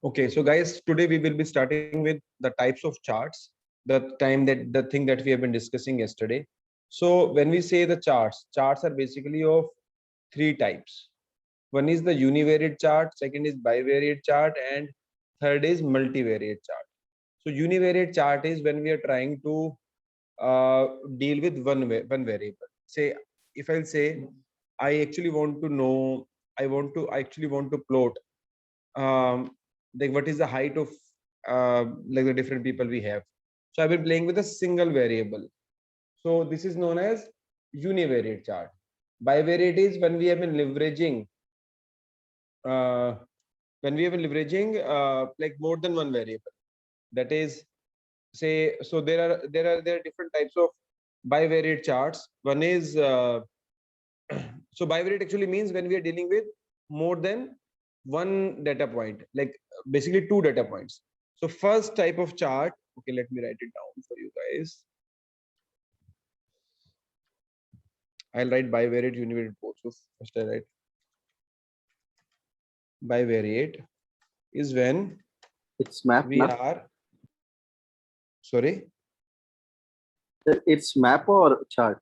Okay, so guys, today we will be starting with the types of charts, the thing that we have been discussing yesterday. So when we say the charts are basically of three types. One is the univariate chart, second is bivariate chart, and third is multivariate chart. So univariate chart is when we are trying to deal with one variable. Say if I'll say I actually want to know, I actually want to plot um, like what is the height of like the different people we have. So I've been playing with a single variable. So this is known as univariate chart. Bivariate is when we have been leveraging uh, like more than one variable. That is, say, so there are different types of bivariate charts. One is so bivariate actually means when we are dealing with more than one data point, like basically two data points. So first type of chart, okay, let me write it down for you guys. I'll write bivariate, univariate both. So first I write bivariate is when It's map, we na? are, sorry, It's map or chart?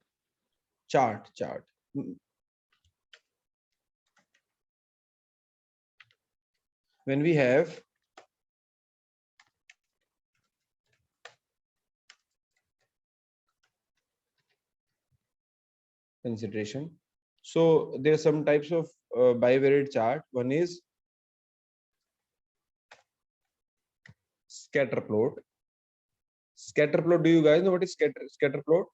chart. When we have consideration. So there are some types of bivariate chart. One is scatter plot. Scatter plot. Do you guys know what is scatter plot?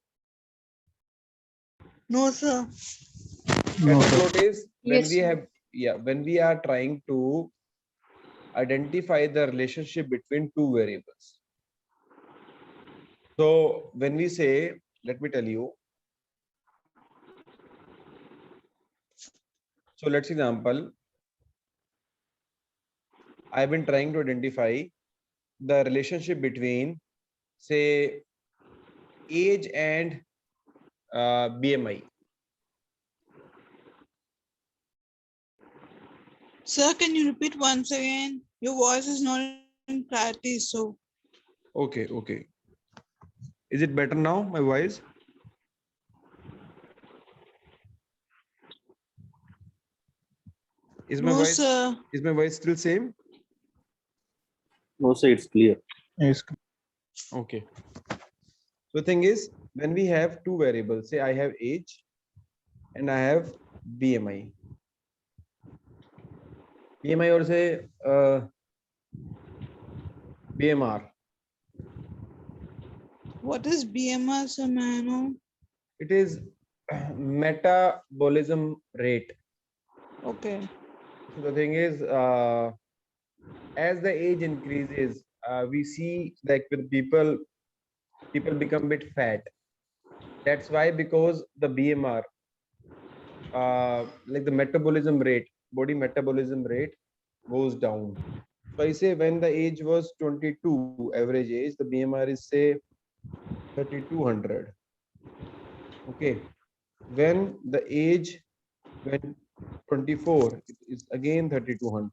No, sir. Scatter plot is when Yes, we sir. have, yeah, when we are trying to identify the relationship between two variables. So when we say, let me tell you. So let's example. I've been trying to identify the relationship between, say, age and BMI. Sir, can you repeat once again? Your voice is not in clarity, so Okay. Is it better now, my voice? Is my no, voice sir. is my voice still same? No, sir, it's clear. Yes. Okay. So the thing is, when we have two variables, say I have age and I have BMI. BMI or say BMR. What is BMR, sir, may I know? It is metabolism rate. Okay. So the thing is, as the age increases, we see like with people become a bit fat. That's why, because the BMR, like the metabolism rate, body metabolism rate goes down. So I say when the age was 22, average age, the BMR is say 3200. Okay. When the age when 24, it is again 3200.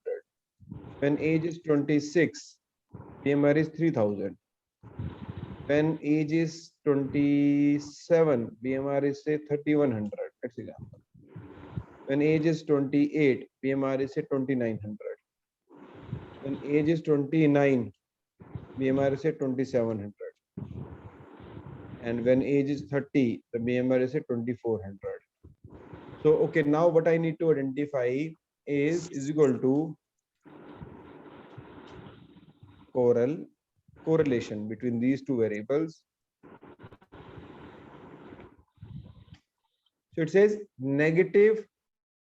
When age is 26, BMR is 3000. When age is 27, BMR is say 3100. That's example. When age is 28, BMR is say 2900. When age is 29, BMR is say 2700. And when age is 30, the BMR is say 2400. So okay, now what I need to identify is equal to correlation between these two variables. So it says negative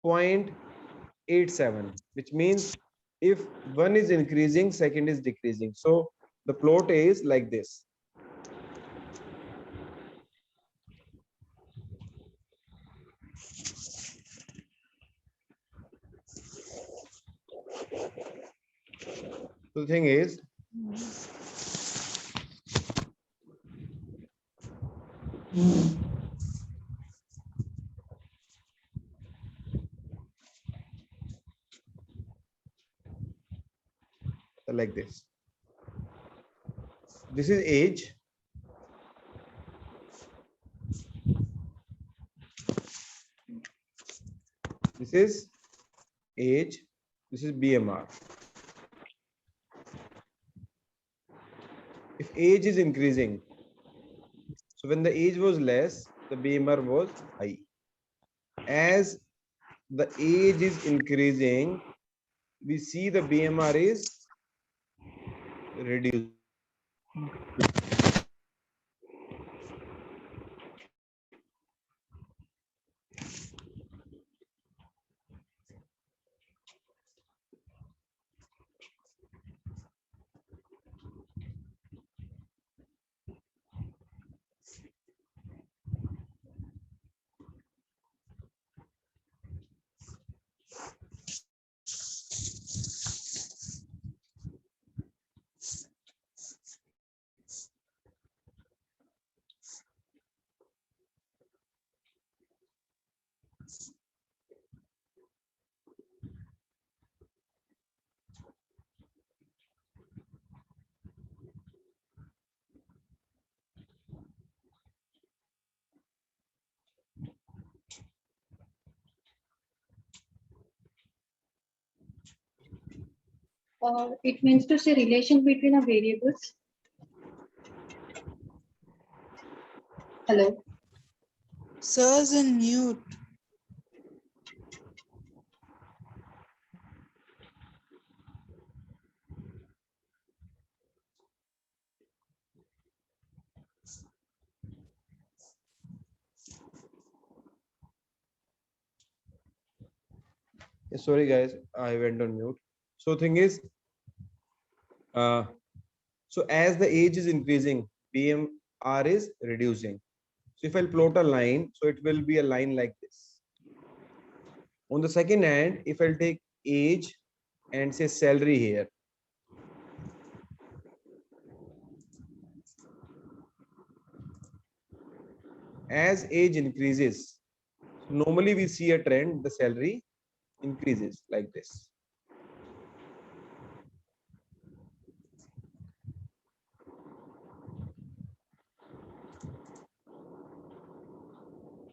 0.87, which means if one is increasing, second is decreasing. So the plot is like this. So the thing is, like this. This is age. This is age. This is BMR. If age is increasing, so when the age was less, the BMR was high. As the age is increasing, we see the BMR is reduced. It means to say relation between a variables. Hello. Sir's in mute. Sorry guys, I went on mute. So thing is, so as the age is increasing, BMR is reducing. So if I'll plot a line, so it will be a line like this. On the second hand, if I'll take age and say salary here, as age increases, normally we see a trend, the salary increases like this.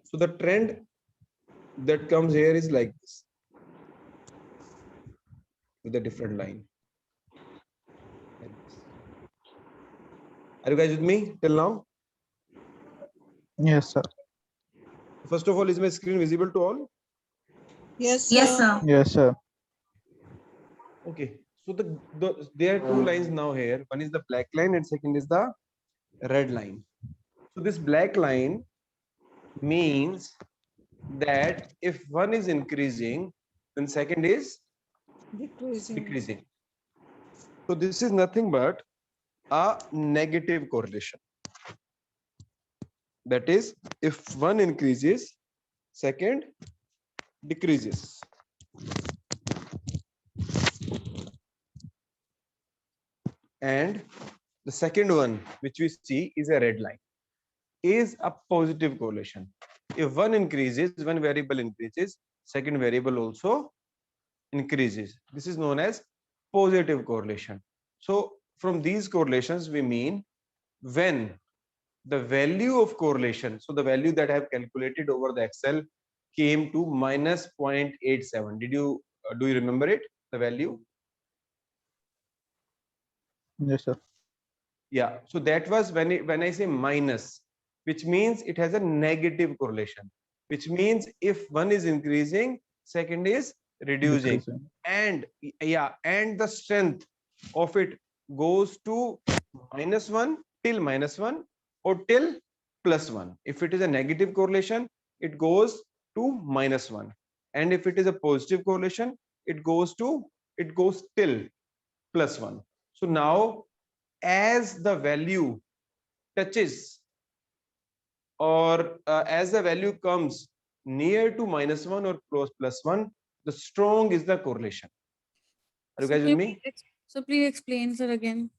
So the trend that comes here is like this, with a different line. Like this. Are you guys with me till now? Yes, sir. First of all, is my screen visible to all? Yes, sir. Yes, sir. Yes, sir. Okay. So there are two lines now here. One is the black line and second is the red line. So this black line means that if one is increasing, then second is decreasing. So this is nothing but a negative correlation. That is, if one increases, second decreases. And the second one, which we see is a red line, is a positive correlation. If one increases, one variable increases, second variable also increases. This is known as positive correlation. So from these correlations, we mean when the value of correlation, so the value that I have calculated over the Excel came to minus 0.87. Do you remember it, the value? Yes, sir. Yeah, so that was when I say minus, which means it has a negative correlation, which means if one is increasing, second is reducing. Decreasing. And yeah, and the strength of it goes to -1 till -1 or till +1. If it is a negative correlation, it goes to -1, and if it is a positive correlation, it goes till +1. So now, as the value touches or as the value comes near to -1 or close +1, the strong is the correlation. Are you guys with me? So please explain, sir, again.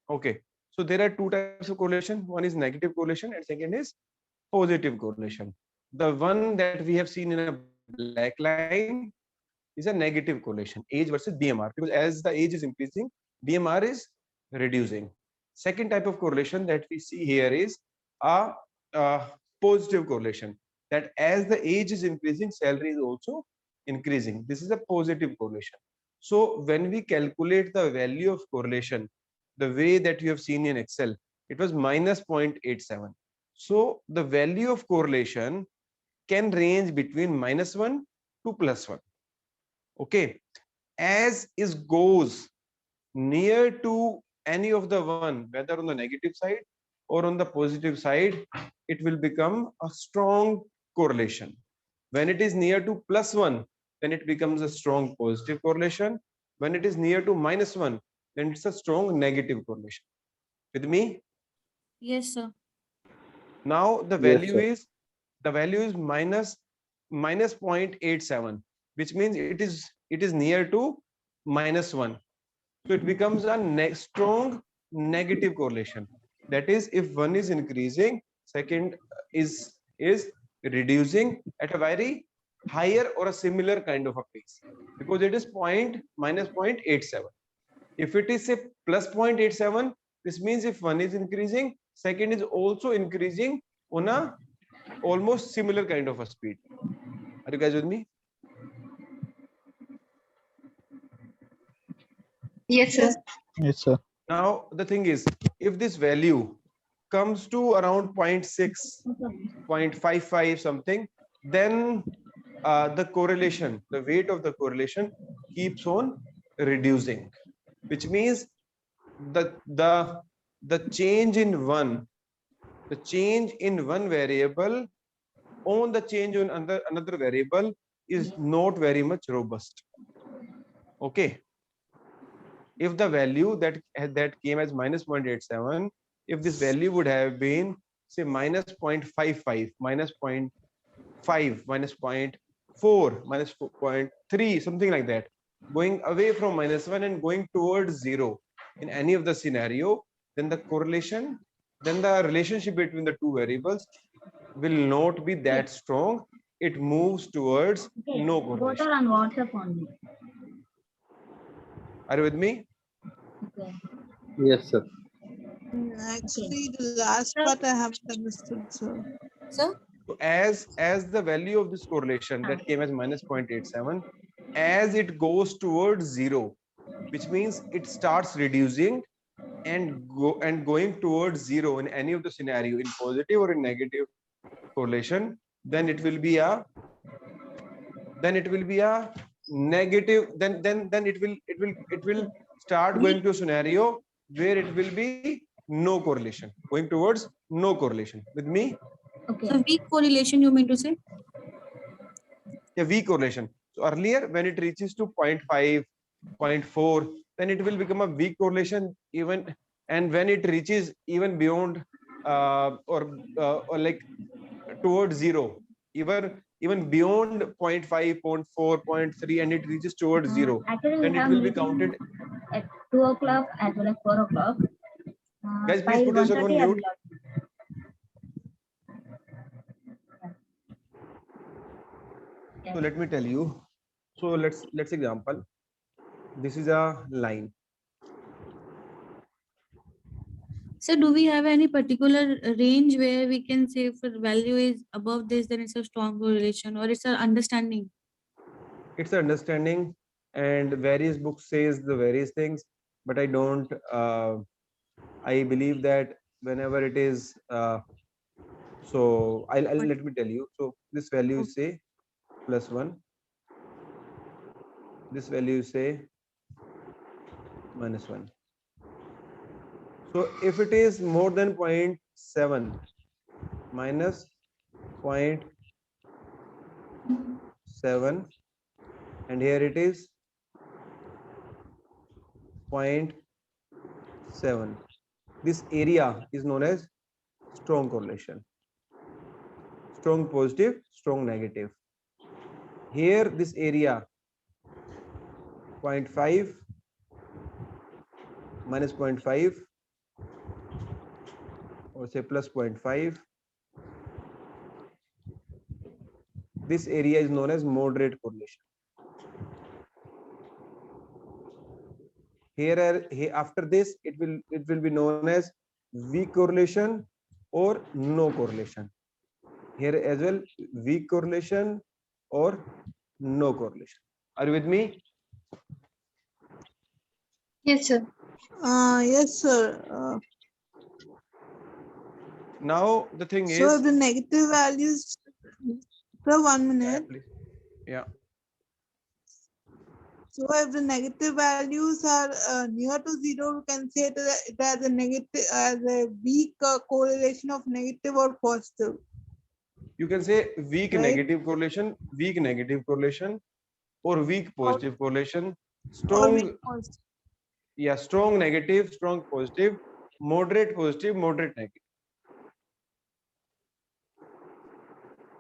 Okay. So there are two types of correlation. One is negative correlation and second is positive correlation. The one that we have seen in a black line is a negative correlation, age versus BMR, because as the age is increasing, BMR is reducing. Second type of correlation that we see here is a positive correlation, that as the age is increasing, salary is also increasing. This is a positive correlation. So when we calculate the value of correlation, the way that you have seen in Excel, it was minus 0.87. So the value of correlation can range between -1 to +1. Okay, as it goes near to any of the one, whether on the negative side or on the positive side, it will become a strong correlation. When it is near to +1, then it becomes a strong positive correlation. When it is near to -1, then it's a strong negative correlation. With me? Yes, sir. Now the Yes, value sir. is minus 0.87, which means it is near to -1. So it becomes a strong negative correlation. That is, if one is increasing, second is reducing at a very higher or a similar kind of a pace, because it is minus 0.87. If it is say plus 0.87, this means if one is increasing, second is also increasing on a almost similar kind of a speed. Are you guys with me? Yes, sir. Yes, sir. Now the thing is, if this value comes to around 0.6, 0.55 something, then the correlation, the weight of the correlation keeps on reducing, which means the change in one variable on the change on another variable is not very much robust. Okay, if the value that came as minus 0.87, if this value would have been say minus 0.55, minus 0.5, minus 0.4, minus 0.3, something like that, going away from -1 and going towards 0 in any of the scenario, then the correlation, then the relationship between the two variables will not be that strong. It moves towards no Both correlation. are on WhatsApp only. Are you with me? Okay. Yes, sir. Actually, the last part I have understood, sir. Sir? So as the value of this correlation that came as minus 0.87, as it goes towards 0, which means it starts reducing and going towards 0 in any of the scenario, in positive or in negative correlation, then it will be a negative, then it will start going to a scenario where it will be no correlation, going towards no correlation. With me? Okay. So weak correlation you mean to say? A weak correlation. So earlier when it reaches to 0.5, 0.4, then it will become a weak correlation even, and when it reaches even beyond or like towards 0, even beyond 0.5, 0.4, 0.3, and it reaches towards 0, Actually, we then it have will be meeting counted. at 2 o'clock as well as 4 o'clock. Guys, By please put yourself 1:30 on I will mute. log in. So let me tell you. So let's example. This is a line. So do we have any particular range where we can say if the value is above this, then it's a strong correlation, or it's an understanding? It's an understanding, and various books says the various things, but I don't. I believe that whenever it is. So I'll let me tell you. So this value is say +1. This value is say -1. So if it is more than 0.7, minus 0.7, and here it is 0.7, this area is known as strong correlation. Strong positive, strong negative. Here this area 0.5 minus 0.5 or say plus 0.5. This area is known as moderate correlation. Here after this, it will be known as weak correlation or no correlation. Here as well, weak correlation or no correlation. Are you with me? Yes, sir. Yes, sir. Now the thing So if is, the negative values, sir, 1 yeah, minute. please. Yeah. So if the negative values are near to zero, we can say it as a negative, as a weak correlation of negative or positive, You can say weak right? negative correlation, or weak Or, positive correlation, or weak strong, positive. yeah, strong negative, strong positive, moderate positive, moderate negative.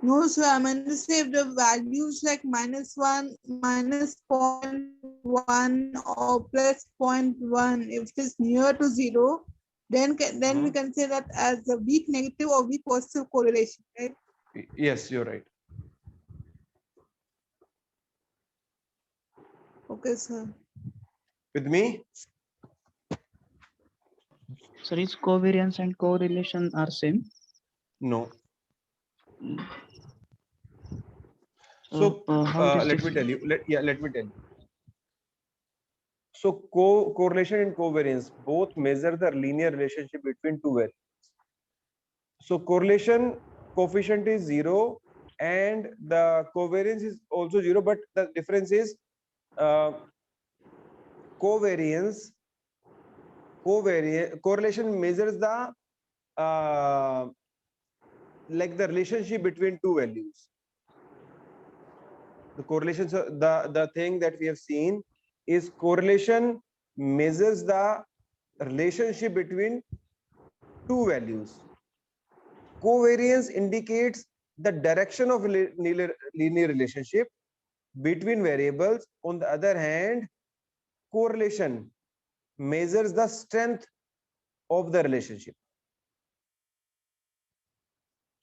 No, so I meant to say if the values like -1, -0.1 or +0.1, if it is near to zero, then we can say that as a weak negative or weak positive correlation, right? Yes, you're right. Okay, sir. With me? Sir, is covariance and correlation are same? No. So, So how it is let me different? tell you. Let me tell you. So correlation and covariance both measure the linear relationship between two variables. So correlation coefficient is 0 and the covariance is also 0, but the difference is uh, covariance correlation measures the like the relationship between two values. The correlation, so the thing that we have seen is correlation measures the relationship between two values. Covariance indicates the direction of linear relationship between variables. On the other hand, correlation measures the strength of the relationship.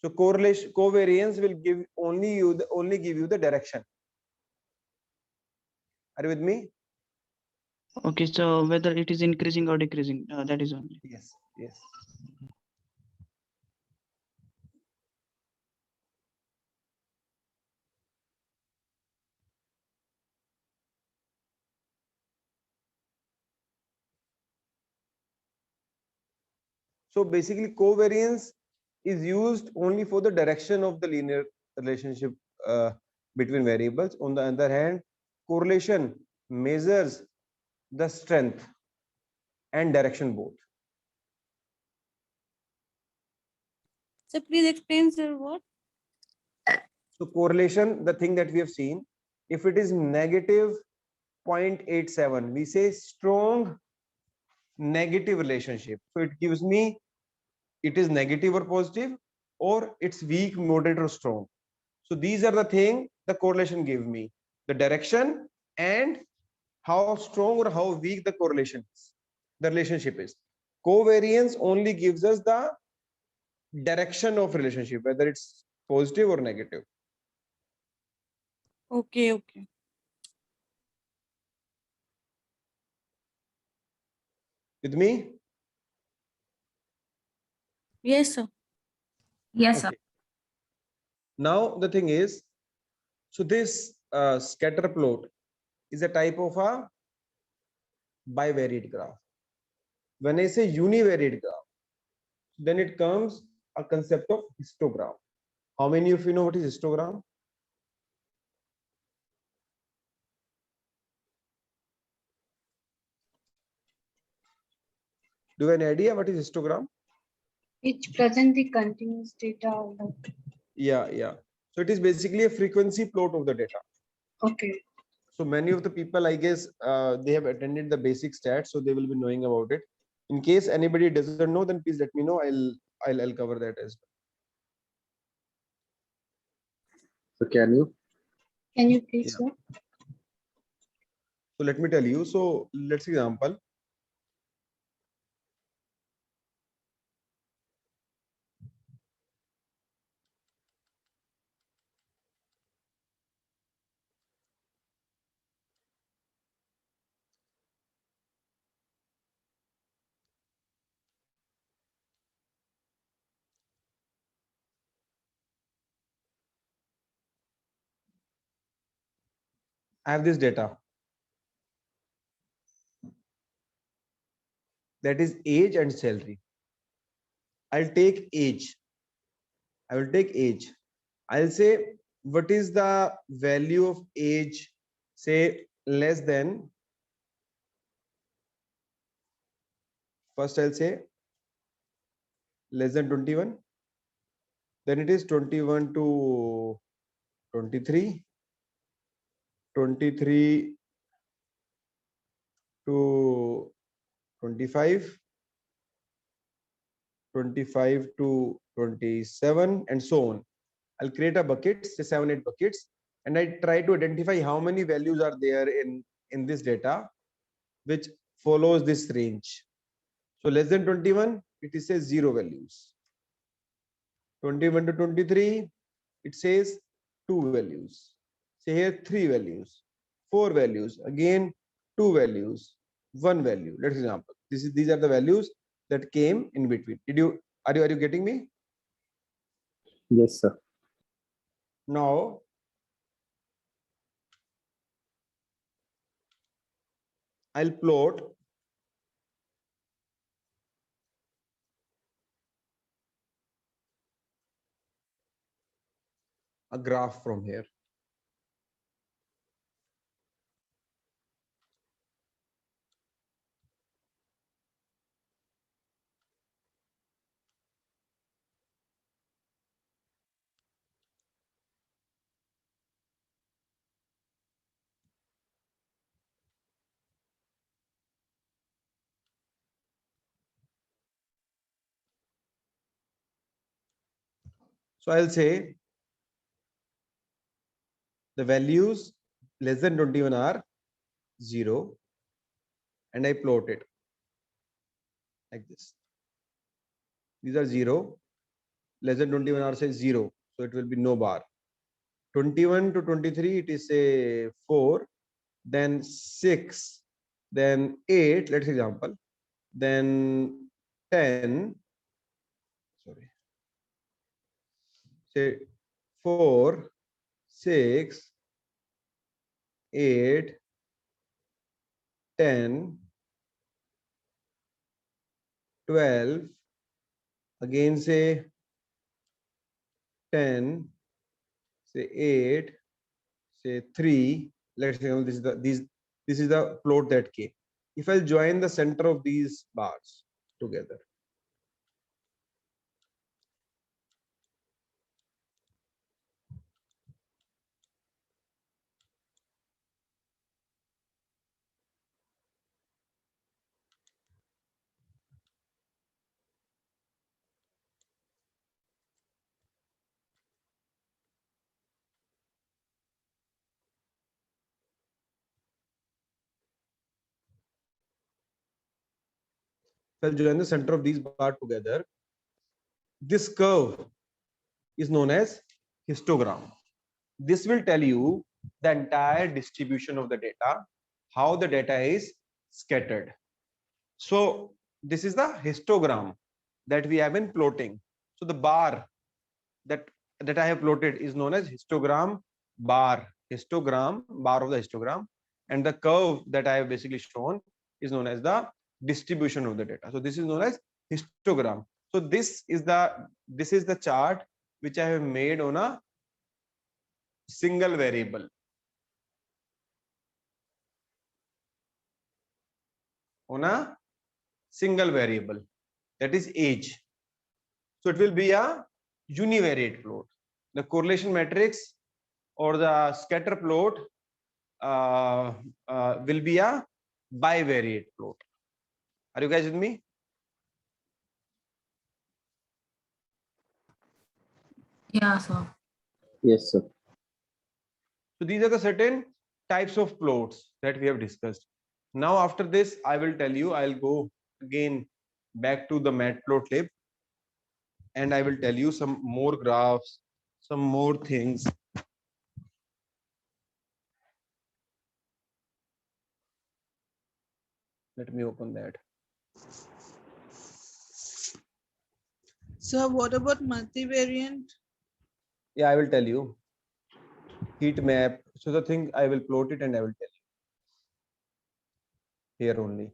So correlation covariance will give only give you the direction. Are you with me? Okay, so whether it is increasing or decreasing, that is only. Yes. Yes. So basically, covariance is used only for the direction of the linear relationship between variables. On the other hand, correlation measures the strength and direction both. So please explain, sir, what? So correlation, the thing that we have seen, if it is negative 0.87, we say strong negative relationship. So it gives me it is negative or positive, or it's weak, moderate, or strong. So these are the thing the correlation give me, the direction and how strong or how weak the correlation is, the relationship is. Covariance only gives us the direction of relationship, whether it's positive or negative. Okay, okay. With me? Yes, sir. Yes, sir. Okay. Now the thing is, so this scatter plot is a type of a bivariate graph. When I say univariate graph, then it comes a concept of histogram. How many of you know what is histogram? Do you have any idea what is histogram? It present the continuous data of the. Yeah. So it is basically a frequency plot of the data. Okay. So many of the people, I guess, they have attended the basic stats, so they will be knowing about it. In case anybody doesn't know, then please let me know. I'll cover that as well. So can you? Can you please, Yeah. sir? So let me tell you. So let's example. I have this data. That is age and salary. I'll take age. I will take age. I'll say, what is the value of age, say less than, first I'll say less than 21. Then it is 21 to 23, 23 to 25, 25 to 27, and so on. I'll create a bucket, say 7, 8 buckets, and I try to identify how many values are there in this data which follows this range. So less than 21, it says 0 values. 21 to 23, it says 2 values. Say here 3 values, 4 values, again 2 values, 1 value. Let's example. These are the values that came in between. Are you getting me? Yes, sir. Now I'll plot a graph from here. So I'll say the values less than 21 are 0, and I plot it like this. These are 0, less than 21 are say 0, so it will be no bar. 21 to 23, it is a 4, then 6, then 8, let's example, then 10, sorry, say 4, 6, 8, 10, 12, again say 10, say 8, say 3. Let's say this is the plot that came. If I'll join the center of these bars together, if I'll join the center of these bars together, this curve is known as histogram. This will tell you the entire distribution of the data, how the data is scattered. So this is the histogram that we have been plotting. So the bar that I have plotted is known as histogram bar of the histogram, and the curve that I have basically shown is known as the distribution of the data. So this is known as histogram. So this is the chart which I have made on a single variable. On a single variable, that is age. So it will be a univariate plot. The correlation matrix or the scatter plot will be a bivariate plot. Are you guys with me? Yeah, sir. Yes, sir. So these are the certain types of plots that we have discussed. Now after this, I will tell you, I'll go again back to the Matplotlib, and I will tell you some more graphs, some more things. Let me open that. So what about multivariant? Yeah, I will tell you. heat map. So the thing I will plot it and I will tell you here only.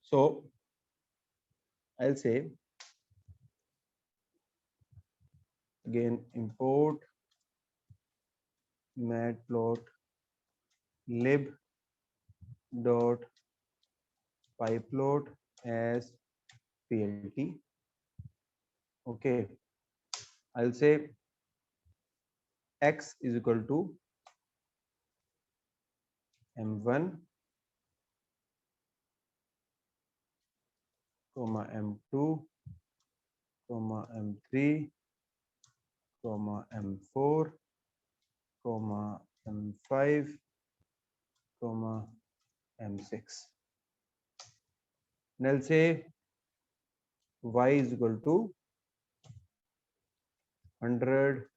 So I'll say again import matplotlib dot pyplot as plt. Okay, I'll say x is equal to m1 comma m2 comma m3 comma m4 comma m5 comma m6. And I'll say y is equal to 100,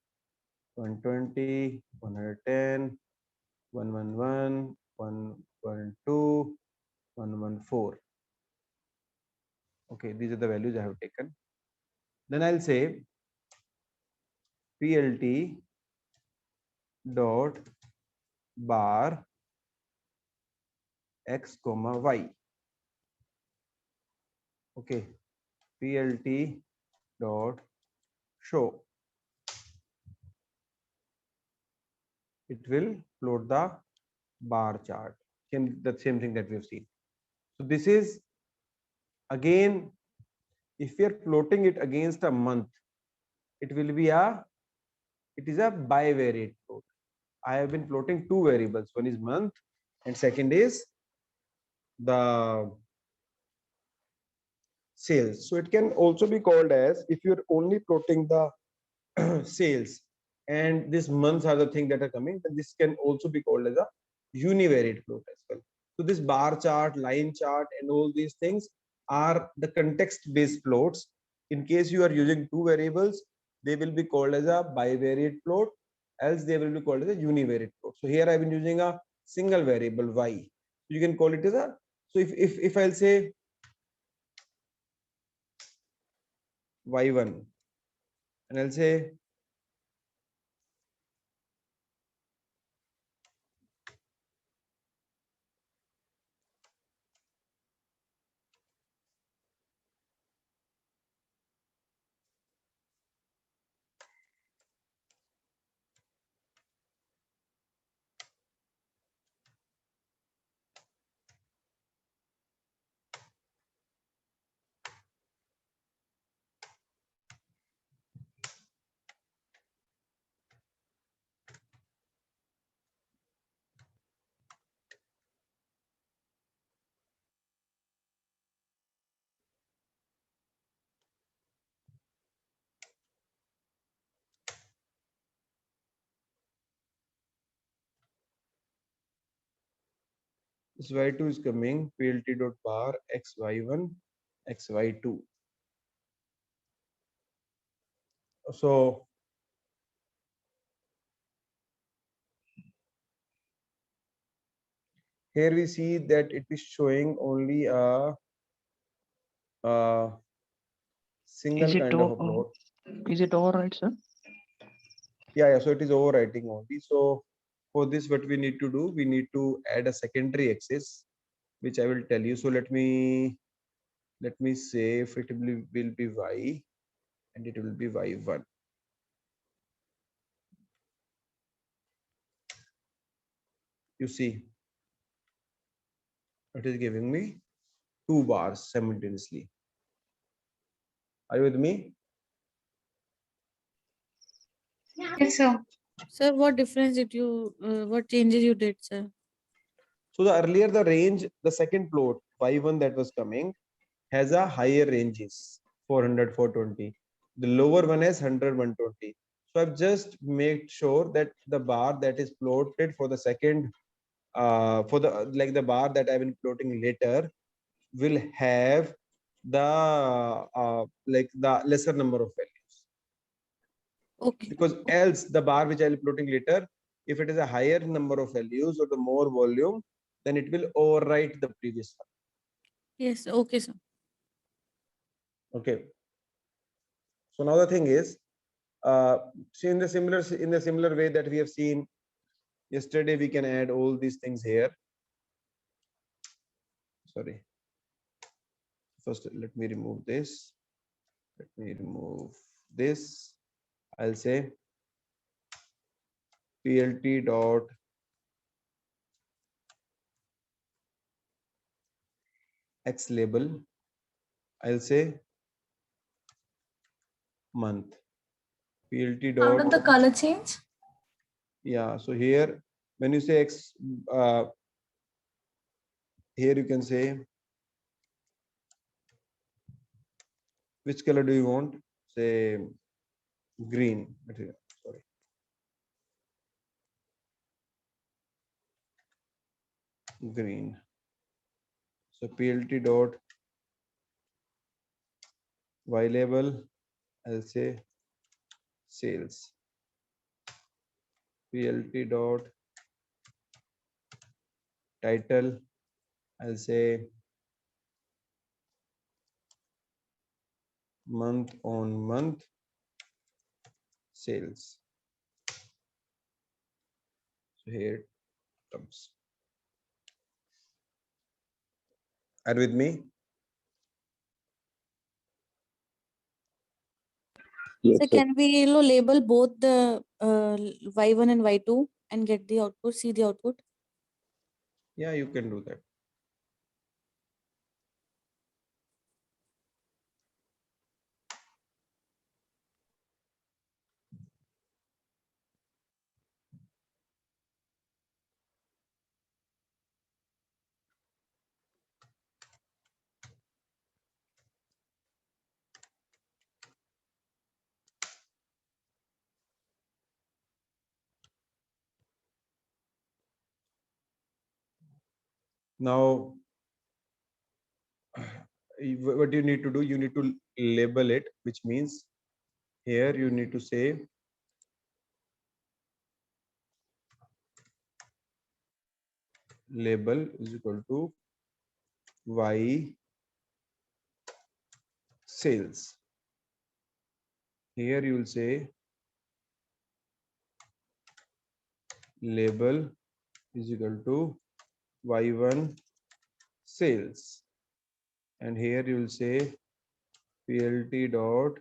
120, 110, 111, 112, 114. Okay, these are the values I have taken. Then I'll say plt dot bar x comma y. Okay, plt dot show. It will plot the bar chart. The same thing that we have seen. So this is again, if we are plotting it against a month, it will be it is a bivariate plot. I have been plotting two variables. One is month and second is the sales. So it can also be called as, if you're only plotting the sales and these months are the thing that are coming, then this can also be called as a univariate plot as well. So this bar chart, line chart, and all these things are the context based plots. In case you are using two variables, they will be called as a bivariate plot, else they will be called as a univariate plot. So here I've been using a single variable y. You can call it as a, so if I'll say y1 and I'll say this y2 is coming plt dot bar xy1 xy2. So here we see that it is showing only a single Is it kind of a plot. is it override, sir? Yeah, so it is overwriting only. So for this, what we need to do, we need to add a secondary axis, which I will tell you. So let me say if it will be y and it will be y1. You see, it is giving me two bars simultaneously. Are you with me? Yes, sir. Sir, what difference did you, what changes you did, sir? So the earlier the range, the second plot y1 that was coming has a higher ranges 400, 420. The lower one has 100, 120. So I've just made sure that the bar that is plotted for the second, for the like the bar that I've been plotting later will have the like the lesser number of values. Okay. because else the bar which I will be plotting later, if it is a higher number of values or the more volume, then it will overwrite the previous one. Yes. Okay, sir. Okay. So now the thing is, see in the similar way that we have seen yesterday, we can add all these things here. Sorry. First, let me remove this. Let me remove this. I'll say plt dot x label. I'll say month. plt How did the dot, color change? yeah. So here, when you say x, here you can say which color do you want? Say green. Sorry. Green. So plt dot y label, I'll say sales. plt dot title, I'll say month on month sales. So here it comes. Are you with me? Yes, So sir. can we, label both the Y1 and Y2 and get the output, see the output? Yeah, you can do that. Now, what you need to do, you need to label it, which means here you need to say label is equal to y sales. Here you will say label is equal to y1 sales, and here you will say plt dot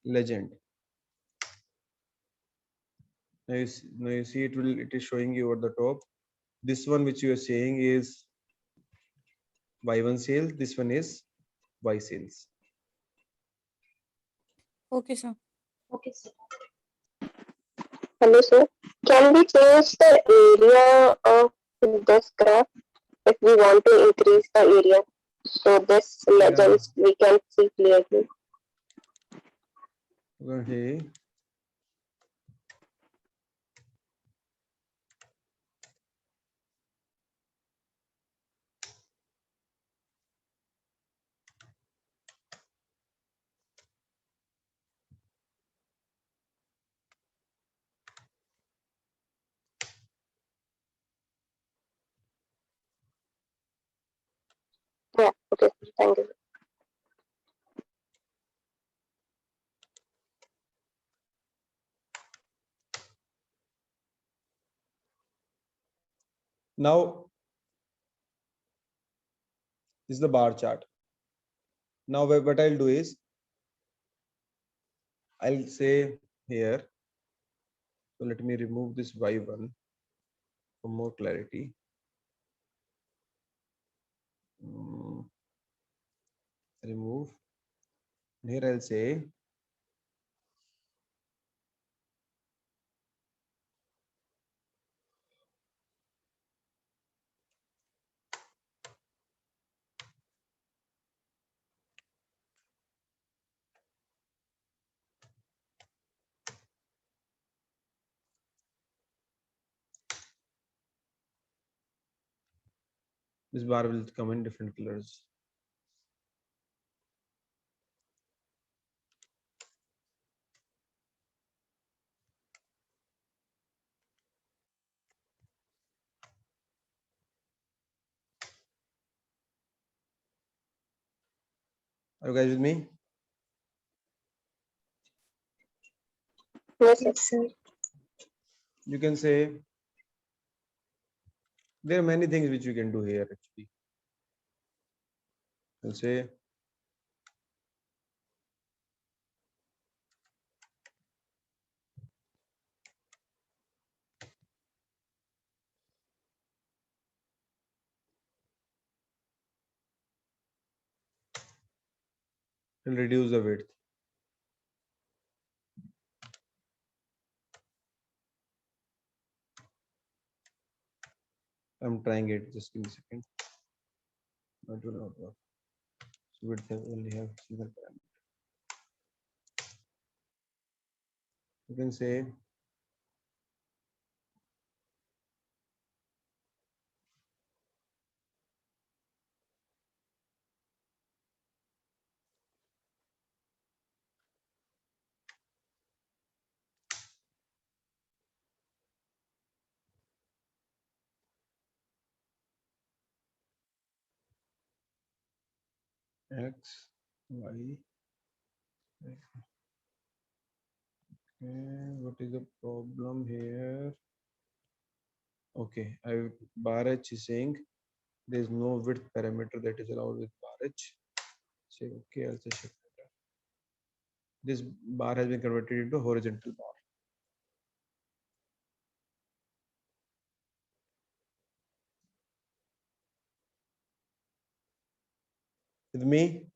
legend. Now you see it is showing you at the top. This one which you are saying is y1 sales. This one is y sales. Okay, sir. Okay, sir. Hello, sir. Can we change the area of this graph if we want to increase the area? So this legends we can see clearly. Okay. Yeah, okay, thank you. Now this is the bar chart. Now what I'll do is I'll say here, so let me remove this y1 for more clarity. Remove. Here I'll say this bar will come in different colors. Are you guys with me? Yes, sir. You can say there are many things which you can do here actually. You can say will reduce the width. I'm trying it. Just give me a second. No, it will not work. So width only have single parameter. You can say x, y. Okay, what is the problem here? Okay, bar h is saying there is no width parameter that is allowed with bar h. Say okay, I'll say shift enter. This bar has been converted into horizontal bar. With me?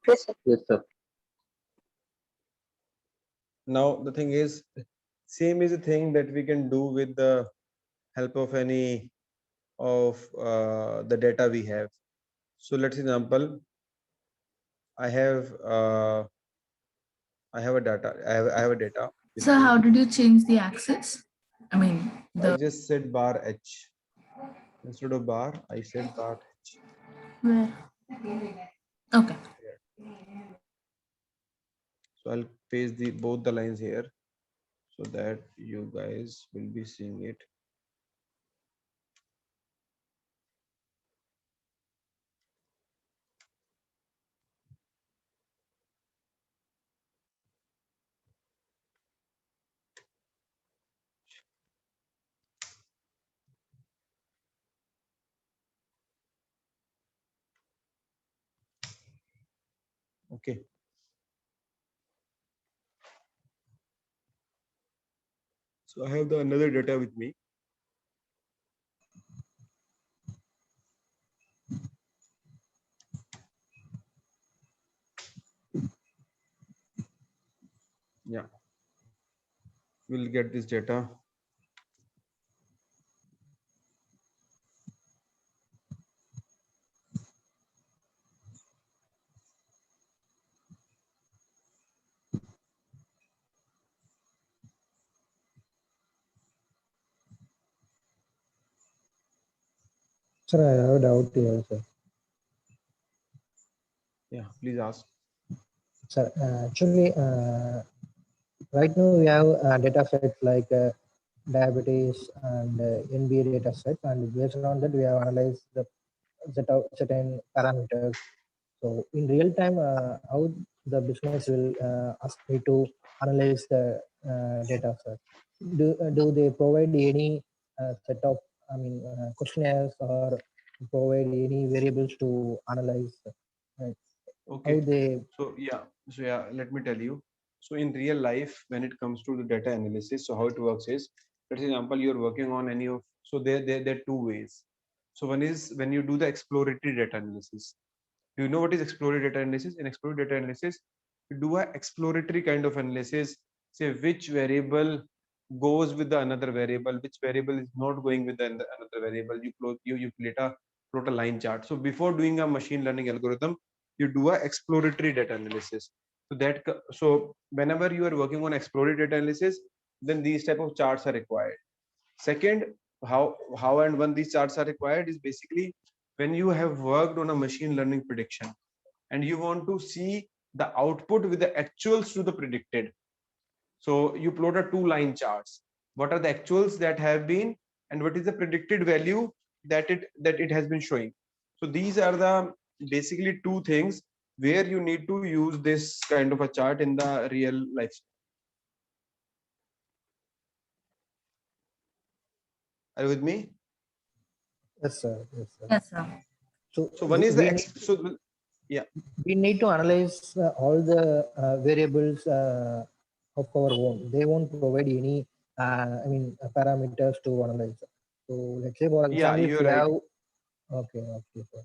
Yes, sir. Yes, sir. Now the thing is, same is a thing that we can do with the help of any of the data we have. So let's example, I have a data. I have a data. So how did you change the axis? I mean, I just said bar h instead of bar. I said bar h. where? Okay. So I'll paste both the lines here so that you guys will be seeing it. Okay. So I have the another data with me. Yeah. We'll get this data. Sir, I have a doubt here, sir. Yeah, please ask. Sir, actually, right now we have data sets like diabetes and NBA data set, and based on that we have analyzed the certain parameters. So in real time, how the business will ask me to analyze the data set? Do they provide any set of, I mean, questionnaires or provide any variables to analyze? Okay. How they? So yeah, let me tell you. So in real life, when it comes to the data analysis, so how it works is, for example, you're working on any of, so there are two ways. So one is when you do the exploratory data analysis. Do you know what is exploratory data analysis? In exploratory data analysis, you do a exploratory kind of analysis, say which variable goes with the another variable, which variable is not going with the another variable. You plot a line chart. So before doing a machine learning algorithm, you do a exploratory data analysis. So whenever you are working on exploratory data analysis, then these type of charts are required. Second, how and when these charts are required is basically when you have worked on a machine learning prediction and you want to see the output with the actuals to the predicted. So you plot a two-line charts. What are the actuals that have been and what is the predicted value that it has been showing. So these are the basically two things where you need to use this kind of a chart in the real life. Are you with me? Yes, sir. Yes, sir. Yes, sir. So one is the we need to analyze all the variables of our own. They won't provide any, parameters to analyze. So let's say, for yeah, example, if you're we right. have, okay, sir.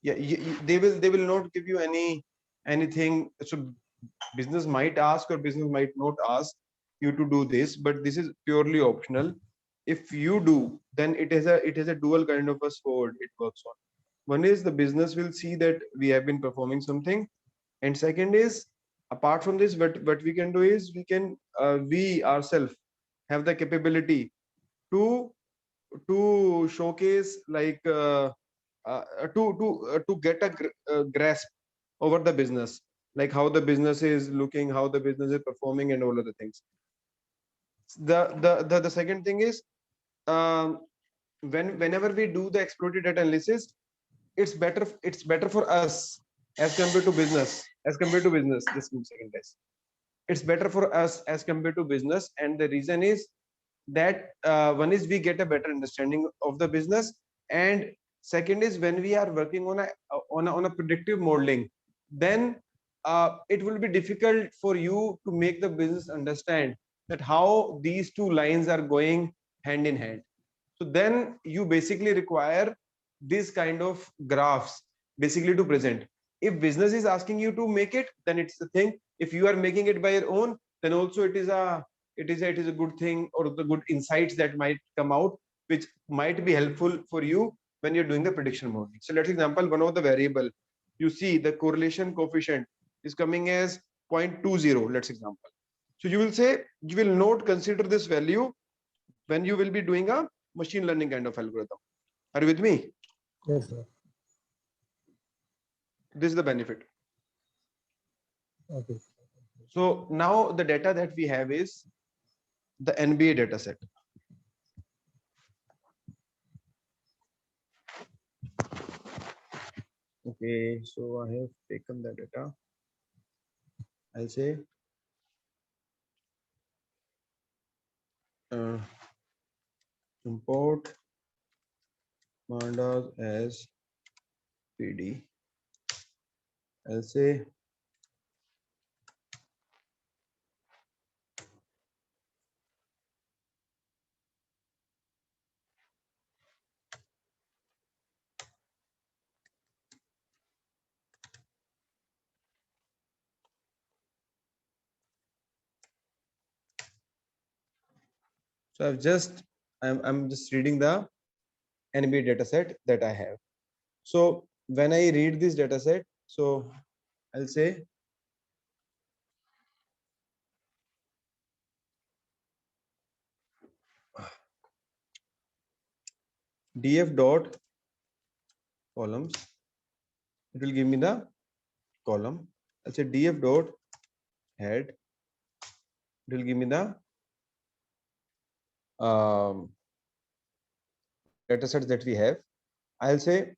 Yeah, they will not give you anything. So business might ask or business might not ask you to do this, but this is purely optional. If you do, then it is a dual kind of a sword it works on. One is the business will see that we have been performing something, and second is, apart from this, what we can do is we ourselves have the capability to showcase like to get a grasp over the business, like how the business is looking, how the business is performing, and all other things. The second thing is, um, whenever we do the exploratory data analysis, it's better for us as compared to business. Just give me a second, guys. It's better for us as compared to business, and the reason is that one is we get a better understanding of the business, and second is when we are working on a predictive modeling, then it will be difficult for you to make the business understand that how these two lines are going hand in hand. So then you basically require this kind of graphs basically to present. If business is asking you to make it, then it's the thing. If you are making it by your own, then also it is a good thing, or the good insights that might come out, which might be helpful for you when you're doing the prediction modeling. So let's example one of the variable. You see the correlation coefficient is coming as 0.20. Let's example. So you will say you will not consider this value when you will be doing a machine learning kind of algorithm. Are you with me? Yes, sir. This is the benefit. Okay. So now the data that we have is the NBA data set. Okay, so I have taken the data. I'll say import pandas as PD. I'll say so I'm just reading the NBA data set that I have. So when I read this data set, so I'll say df dot columns. It will give me the column. I'll say df dot head. It will give me the data sets that we have. I'll say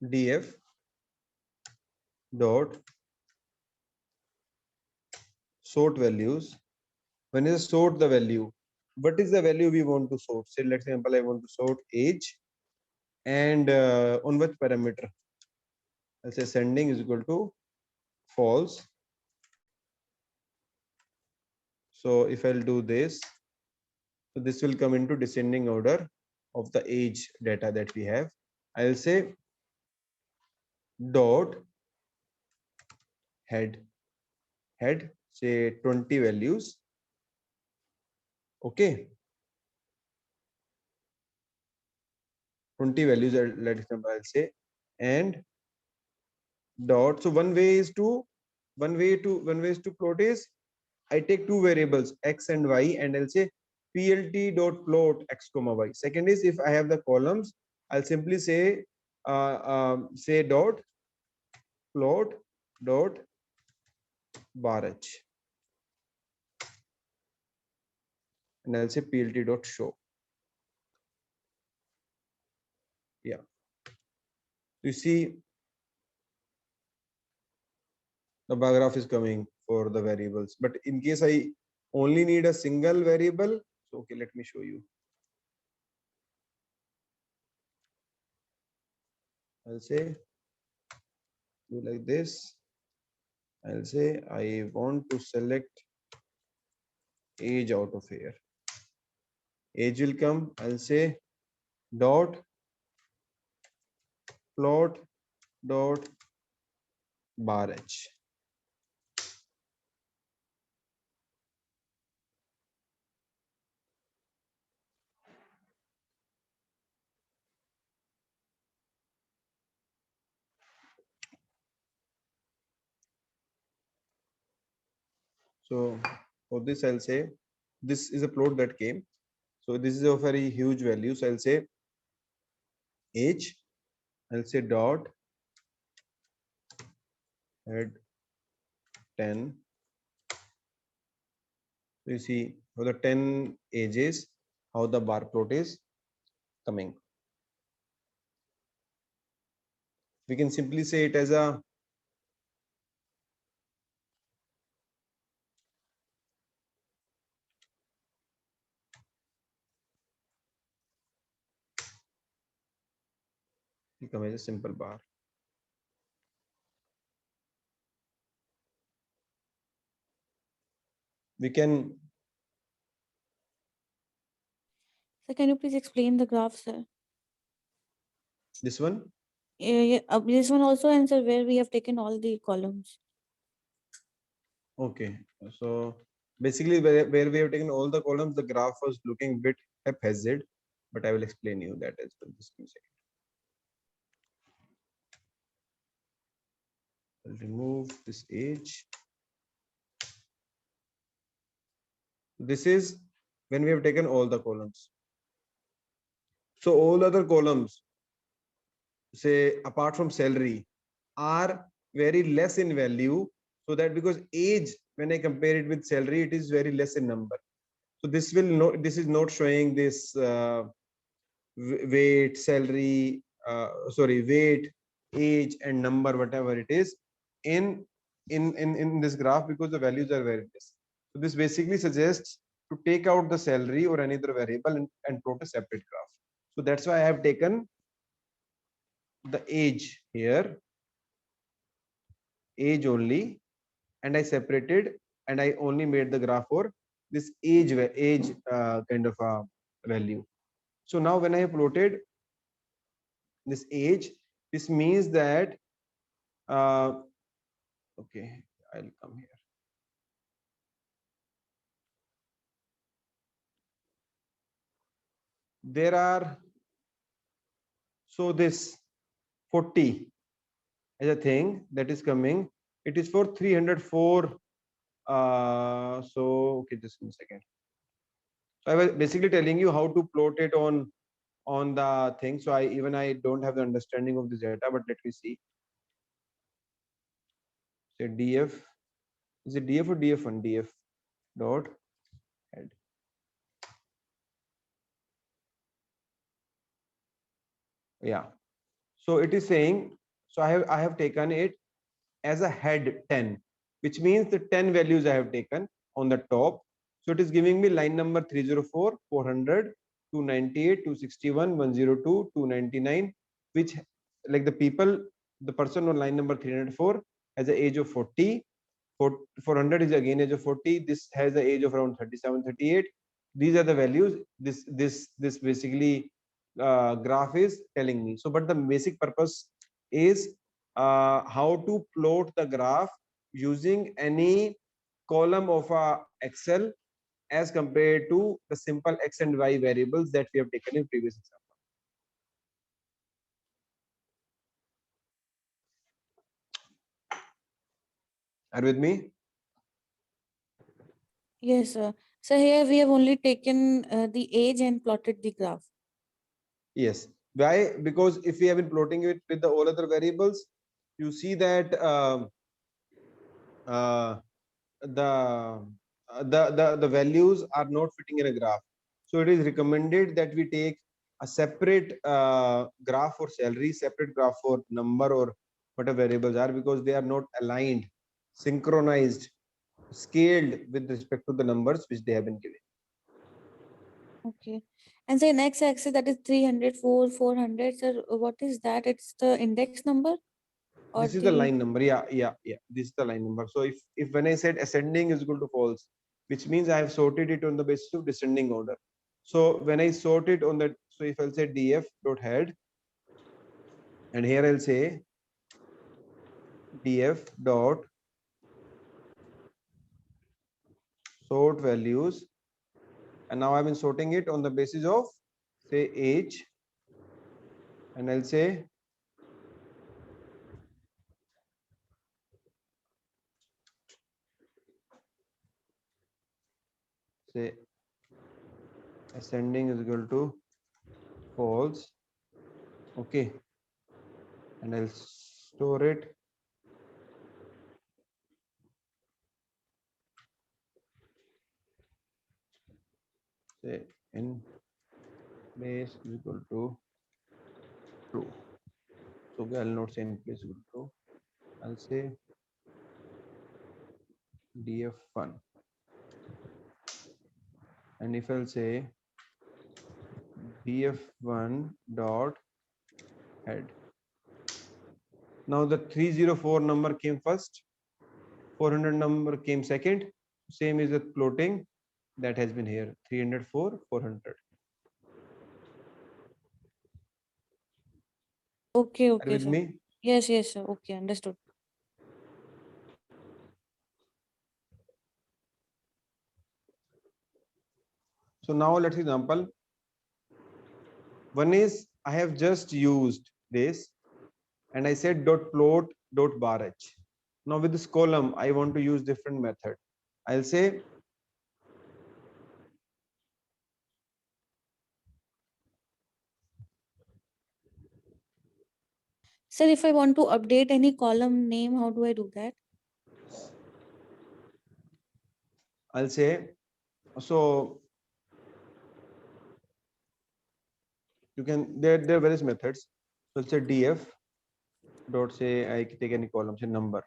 df dot sort values. When is sort the value? What is the value we want to sort? Say, let's example, I want to sort age, and on which parameter? I'll say sending is equal to false. So if I'll do this, so this will come into descending order of the age data that we have. I'll say dot head say 20 values. Okay, 20 values, let's example, I'll say, and dot. So one way is to plot is I take two variables x and y, and I'll say plt dot plot x comma y. Second is if I have the columns, I'll simply say dot plot dot bar h. and I'll say plt.show. Yeah. You see the bar graph is coming for the variables, but in case I only need a single variable, so okay, let me show you. I'll say do like this. I'll say I want to select age out of here. Age will come. I'll say dot plot dot bar h. So for this, I'll say this is a plot that came. So this is a very huge value. So I'll say age. I'll say dot add 10. So you see for the 10 ages, how the bar plot is coming. We can simply say it as a become as a simple bar. We can So can you please explain the graph, sir? this one. Yeah, this one also answer where we have taken all the columns. Okay, so basically where we have taken all the columns, the graph was looking bit haphazard, but I will explain you that as well. Just give me a second. I'll remove this age. This is when we have taken all the columns. So all other columns, say apart from salary, are very less in value. So that because age, when I compare it with salary, it is very less in number. So this will not, this is not showing this weight, salary, weight, age, and number, whatever it is, in this graph, because the values are very less. So this basically suggests to take out the salary or any other variable and plot a separate graph. So that's why I have taken the age here, age only, and I separated and I only made the graph for this age kind of a value. So now when I have plotted this age, this means that okay, I'll come here. There are, so this 40 as a thing that is coming, it is for 304. So okay, just one second. So I was basically telling you how to plot it on the thing. So I don't have the understanding of this data, but let me see. Say df, is it df or df1? Df dot head. Yeah, so it is saying, so I have taken it as a head 10, which means the 10 values I have taken on the top. So it is giving me line number 304, 400, 298, 261, 102, 299, which like the person on line number 304 has an age of 40. 400 is again age of 40. This has the age of around 37, 38. These are the values this basically graph is telling me. So but the basic purpose is how to plot the graph using any column of a Excel as compared to the simple X and Y variables that we have taken in previous example. Are you with me? Yes, sir. So here we have only taken the age and plotted the graph. Yes. Why? Because if we have been plotting it with the all other variables, you see that the the values are not fitting in a graph. So it is recommended that we take a separate graph for salary, separate graph for number or whatever variables are, because they are not aligned, synchronized, scaled with respect to the numbers which they have been given. Okay. And say next axis, that is 300, 400. Sir, what is that? It's the index number? Or This is the line number. Yeah. This is the line number. So if when I said ascending is equal to false, which means I have sorted it on the basis of descending order. So when I sort it on that, so if I'll say df dot head, and here I'll say df dot sort values, and now I've been sorting it on the basis of say age, and I'll say ascending is equal to false. Okay, and I'll store it say in place is equal to true. So I'll not say in place equal to true. I'll say df1, and if I'll say df1 dot head, now the 304 number came first, 400 number came second, same is the plotting that has been here, 304 400. Okay, Are you okay, with sir. me? Yes, sir. Okay, understood. So now let's example. One is I have just used this and I said dot plot dot bar h. Now with this column, I want to use different method. I'll say Sir, if I want to update any column name, how do I do that? so you can there are various methods. So I'll say df dot say I take any column, say number.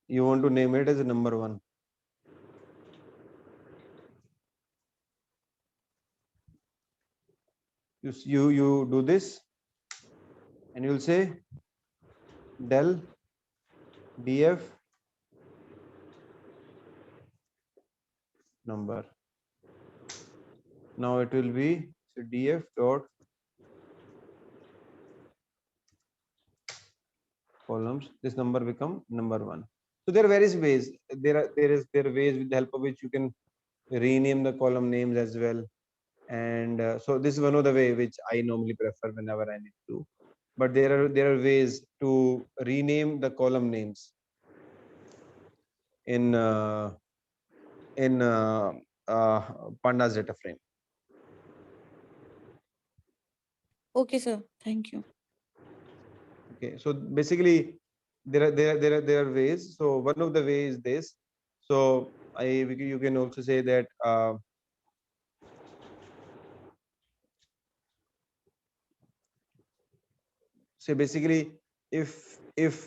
You want to name it as a number 1. You do this and you'll say del df number. Now it will be so df dot columns. This number become number 1. So there are various ways. There are ways with the help of which you can rename the column names as well. And so this is one of the way which I normally prefer whenever I need to. But there are ways to rename the column names in pandas data frame. Okay, sir. Thank you. Okay, so basically there are ways. So one of the ways is this. So you can also say that so basically if this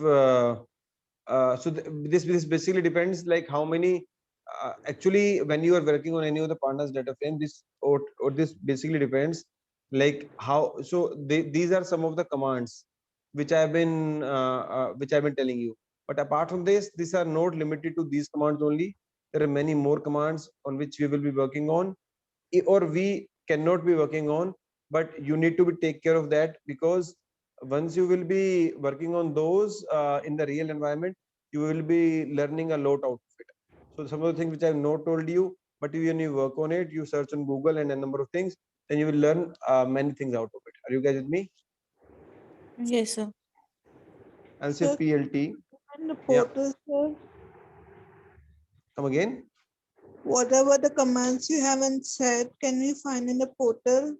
basically depends like how many actually when you are working on any of the pandas data frame, this or this basically depends like how. So these are some of the commands which I've been telling you, but apart from this, these are not limited to these commands only. There are many more commands on which we will be working on, or we cannot be working on, but you need to be take care of that, because once you will be working on those in the real environment, you will be learning a lot out of it. So some of the things which I have not told you, but when you work on it, you search on Google and a number of things, then you will learn many things out of it. Are you guys with me? Yes, sir. I'll say Sir, PLT. and the Yeah. portal, sir, Come again. whatever the commands you haven't said, can we find in the portal?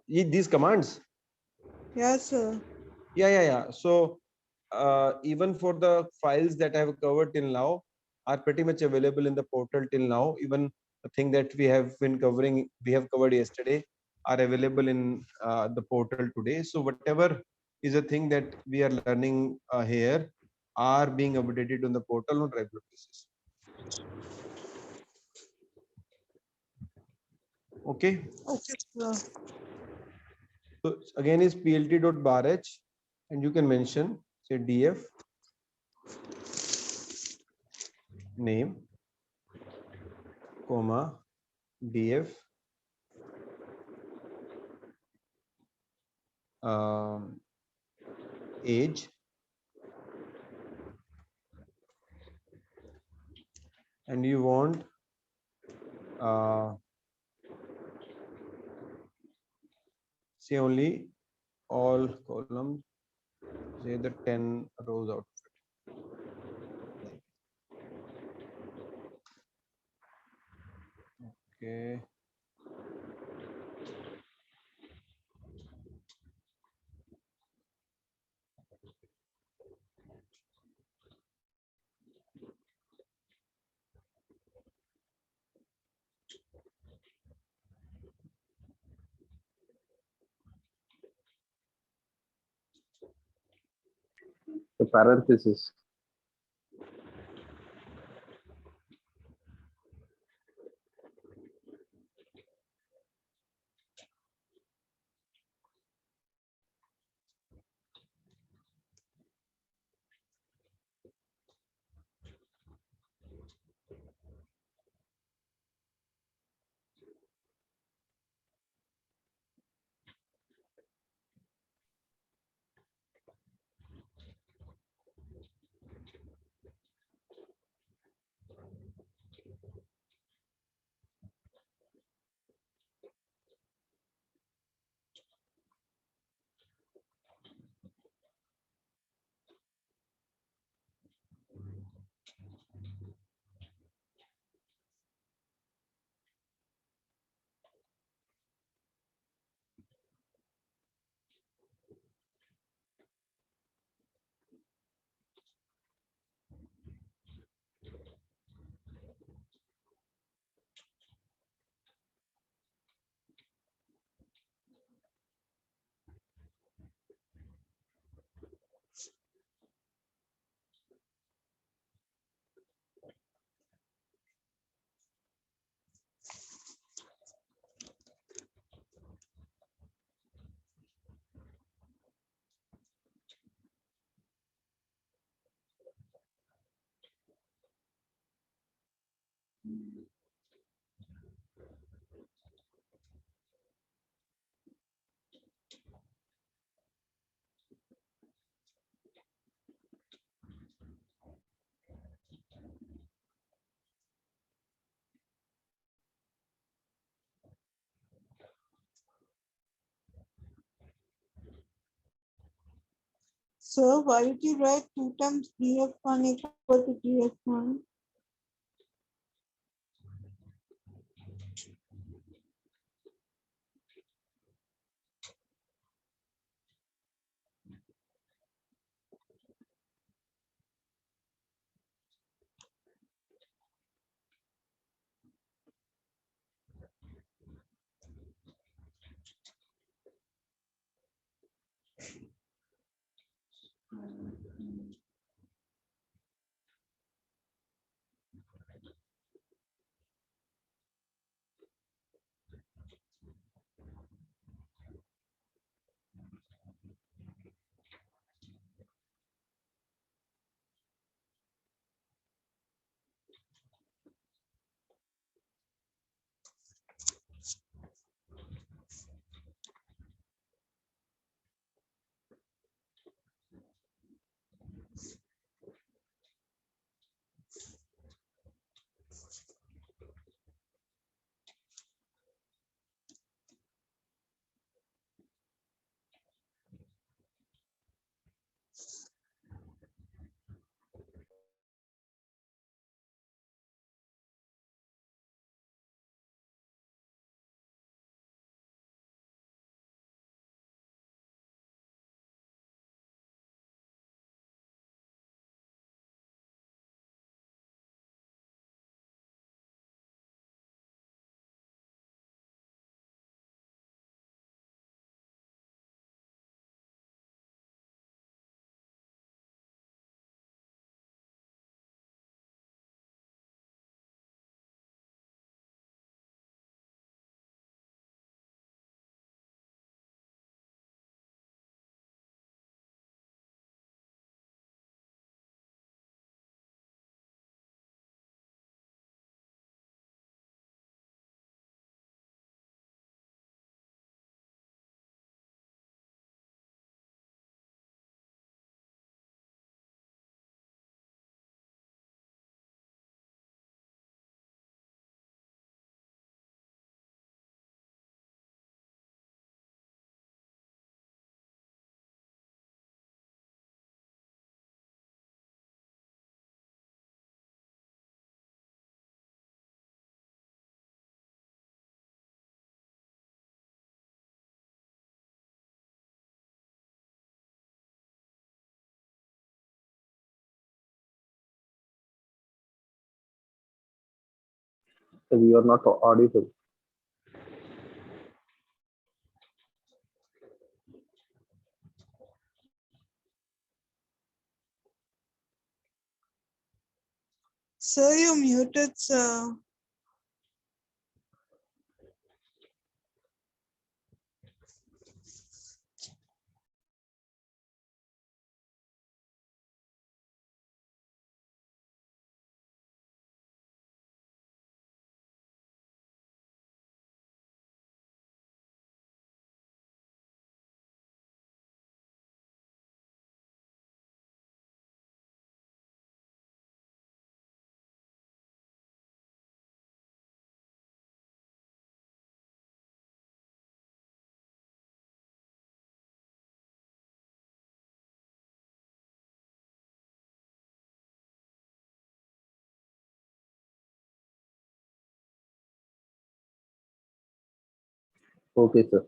These commands. Yes, sir. Yeah. So even for the files that I have covered till now are pretty much available in the portal till now. Even the thing that we have been covering, we have covered yesterday, are available in the portal today. So whatever is a thing that we are learning here are being updated on the portal on regular basis. Okay. Okay, sir. So again is plt.barh, and you can mention say df name, comma df age, and you want say only all columns, say the 10 rows out of it. Okay. The parenthesis. So why did you write 2 times df1 equal to df1? You are not audible. Sir, you're muted, sir. Okay, sir.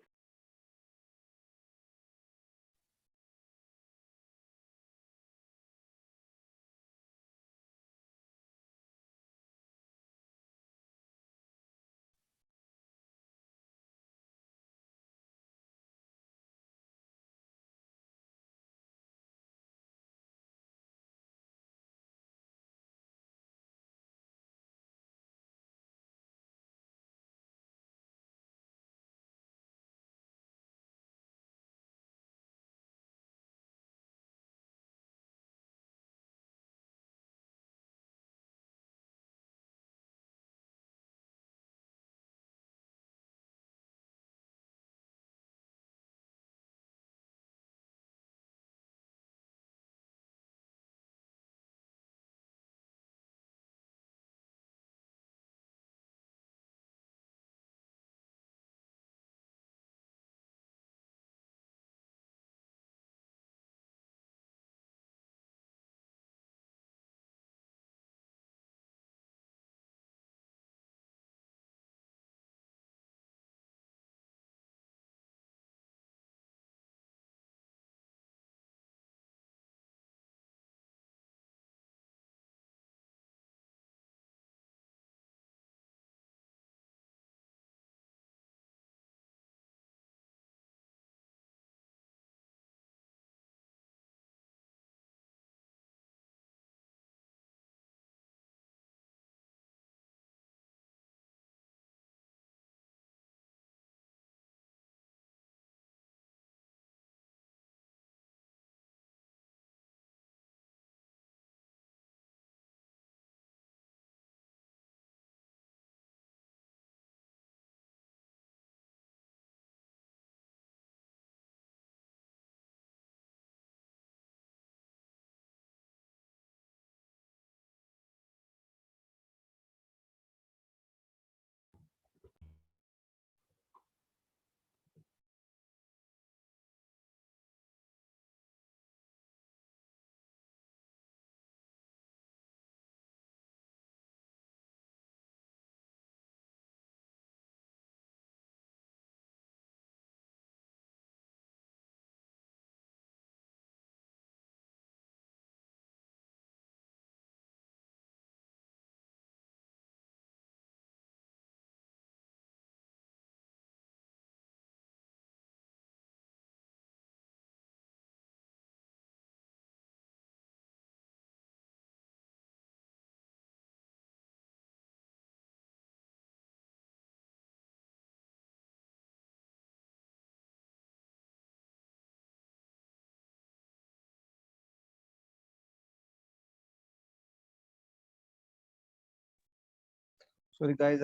Sorry guys,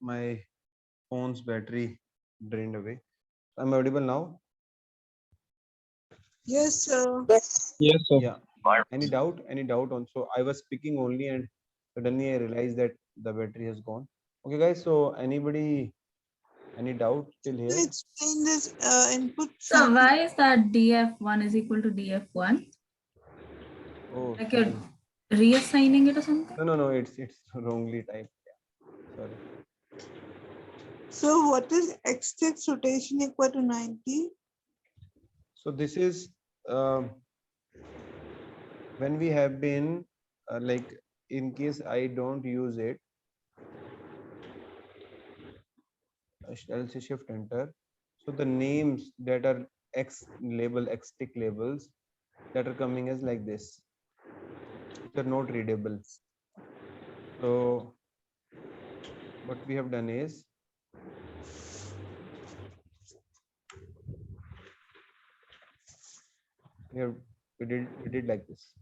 my phone's battery drained away. I'm audible now. Yes, sir. Yes. Yes, sir. Yeah. Any doubt? Any doubt on? So I was speaking only, and suddenly I realized that the battery has gone. Okay, guys. So anybody, any doubt till here? Explain this input. So why is that df1 is equal to df1? Oh, Like sorry. you're reassigning it or something? No. It's wrongly typed. Yeah. Sorry. So what is x-axis rotation equal to 90? So this is when we have been like, in case I don't use it, I'll say shift enter. So the names that are X label, X tick labels that are coming as like this, they're not readable. So what we have done is we did like this.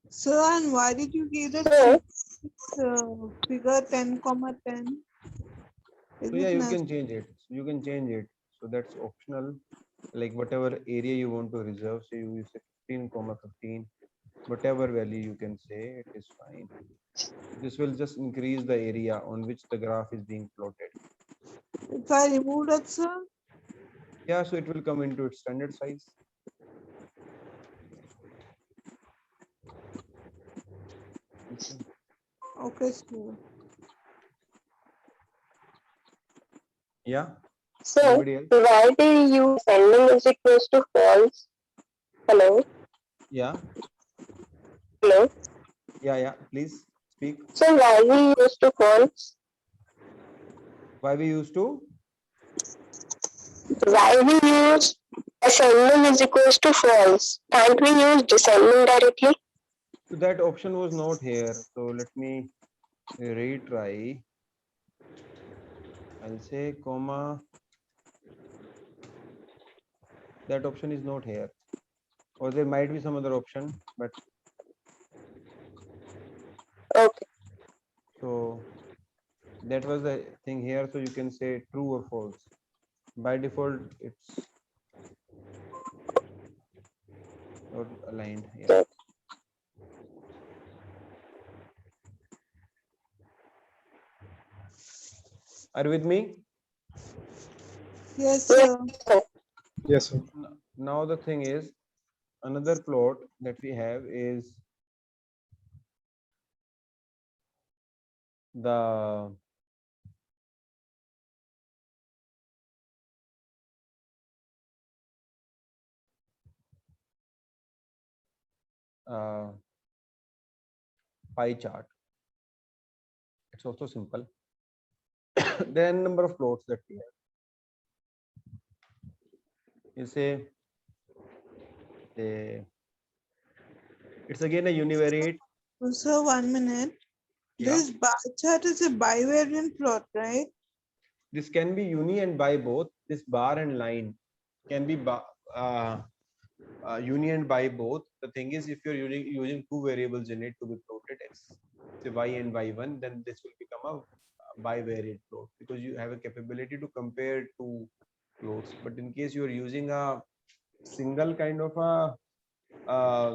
So, and why did you give the figure 10,10? So yeah, you can change it. You can change it. So that's optional. Like whatever area you want to reserve. So you use 15,15. Whatever value you can say, it is fine. This will just increase the area on which the graph is being plotted. If I remove that, sir? Yeah, so it will come into its standard size. Okay, sir. Yeah. So Anybody else? why do you use descending is equals to false? Hello? Yeah. Hello? Yeah. Please speak. So why we use to false? Why we used to? Why we use ascending is equals to false? Can't we use descending directly? So that option was not here. So let me retry. I'll say comma. That option is not here. Or there might be some other option, but okay. So that was the thing here. So you can say true or false. By default, it's not aligned. Yeah. Are you with me? Yes, sir. Yes, sir. Now the thing is, another plot that we have is the pie chart. It's also simple. There are a number of plots that we have. You say it's again a univariate. So 1 minute. Yeah. This bar chart is a bivariant plot, right? This can be uni and bi both. This bar and line can be uni and bi both. The thing is, if you're using two variables in it to be plotted, x, say y and y1, then this will become a bivariate plot because you have a capability to compare two plots. But in case you are using a single kind of a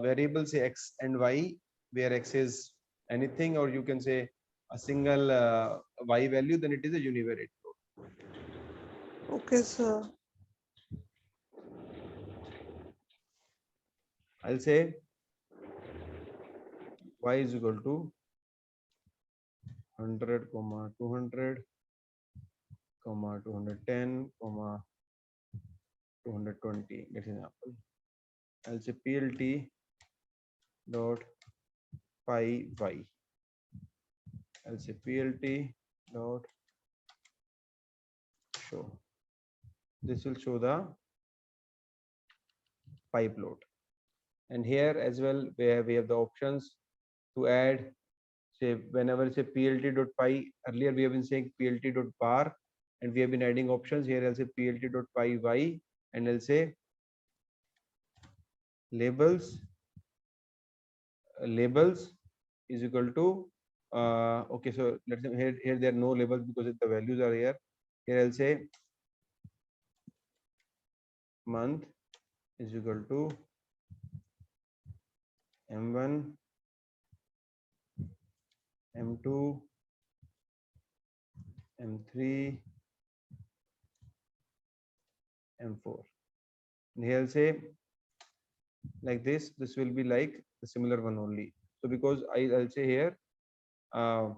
variable, say x and y, where x is anything, or you can say a single y value, then it is a univariate plot. Okay, sir. I'll say y is equal to 100, 200, 210, 220. Get example. I'll say plt dot pi y. I'll say plt dot show. This will show the pi plot. And here as well, where we have the options to add, say whenever say plt dot pi, earlier we have been saying plt dot bar, and we have been adding options here. I'll say plt dot pi y, and I'll say labels is equal to okay, so let's say here there are no labels because the values are here. Here I'll say month is equal to m1, m2, m3, m4. And here I'll say like this will be like the similar one only. So because I'll say here I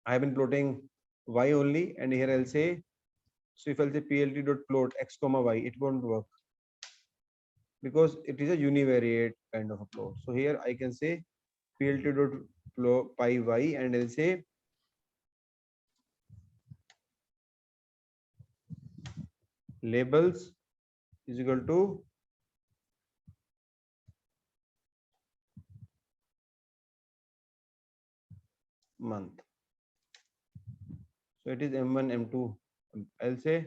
have been plotting y only, and here I'll say, so if I'll say plt dot plot x comma y, it won't work because it is a univariate kind of a flow. So here I can say plt dot flow pi y, and I'll say labels is equal to month. So it is M1, M2. I'll say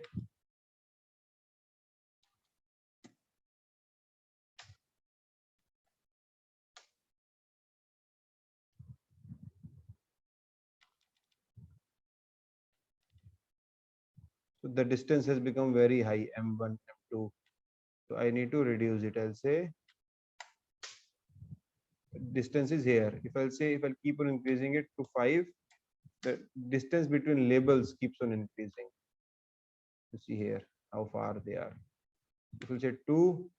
so the distance has become very high, M1, M2. So I need to reduce it. I'll say distance is here. If I'll keep on increasing it to 5, the distance between labels keeps on increasing. You see here how far they are. If we'll say 2,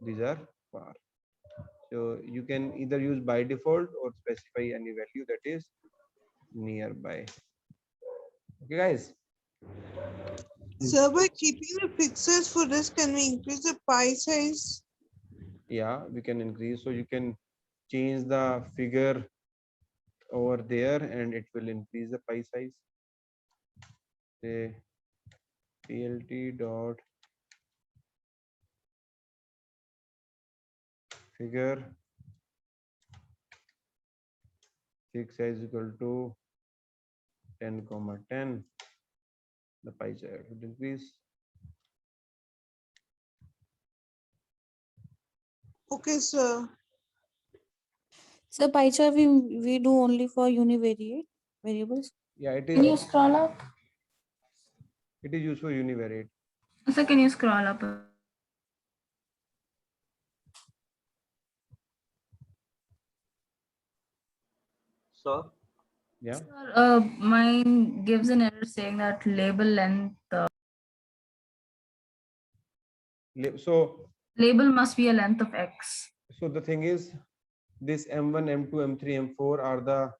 these are far. So you can either use by default or specify any value that is nearby. Okay, guys. So by keeping the pixels for this, can we increase the pie size? Yeah, we can increase. So you can change the figure over there and it will increase the pie size. Say plt dot figure fig size equal to 10,10. The pie chart would increase. Okay, sir. So pie chart we do only for univariate variables. Yeah, it Can you is. scroll up? It is used for univariate. So can you scroll up? Sir, Yeah. Sir, mine gives an error saying that label length. So Label must be a length of X. so the thing is, this M1, M2, M3, M4 are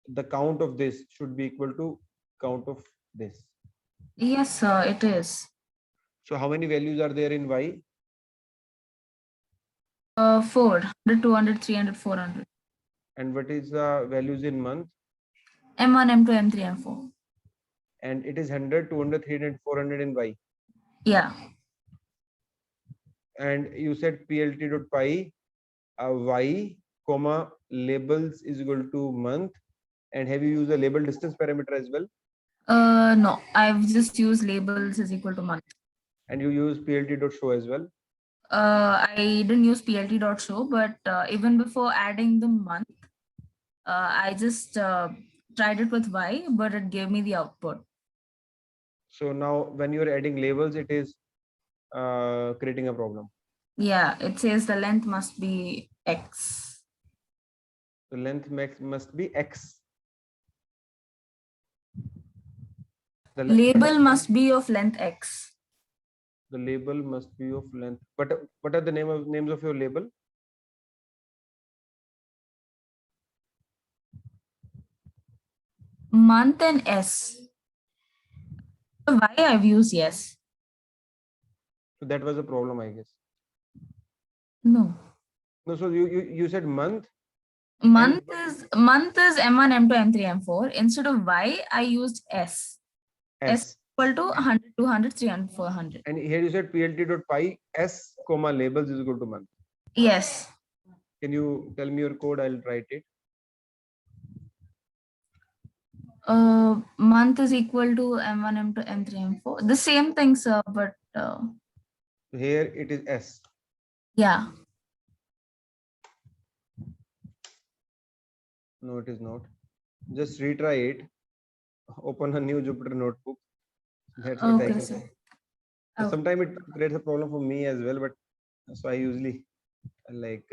the count of this should be equal to count of this. Yes, sir, it is. So how many values are there in Y? 4, 100, 200, 300, 400. And what is the values in month? M1, M2, M3, M4. And it is 100, 200, 300, 400 in Y. Yeah. And you said plt dot pi Y comma labels is equal to month. And have you used the label distance parameter as well? No, I've just used labels is equal to month. And you use plt dot show as well? I didn't use plt.show, but even before adding the month, I just tried it with Y, but it gave me the output. So now when you're adding labels, it is creating a problem. Yeah, it says the length must be X. The length max must be X. The Label must be of length X. The label must be of length. But what are the names of your label? Month and S. Y I've used yes. So that was a problem, I guess. No. No, so you said month. Month is M1, M2, M3, M4. Instead of Y, I used S. S equal to 100, 200, 300, 400. And here you said plt.pi S comma labels is equal to month. Yes. Can you tell me your code? I'll write it. Month is equal to M1, M2, M3, M4. The same thing, sir, but here it is S. Yeah. No, it is not. Just retry it. Open a new Jupyter notebook. That's what I Okay, can sir. say. Sometimes it creates a problem for me as well, but so I usually like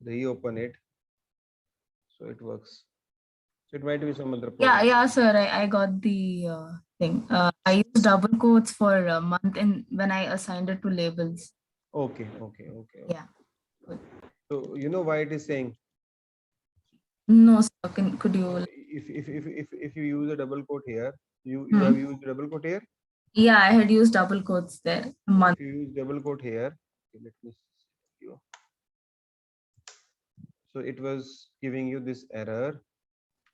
reopen it, so it works. So it might be some other problem. Yeah, sir. I got the thing. I used double quotes for a month when I assigned it to labels. Okay. Yeah. So you know why it is saying? No, sir. Could you? If you use a double quote here, you have used double quote here. Yeah, I had used double quotes there. A month. If you use double quote here, Okay, let me see you. So it was giving you this error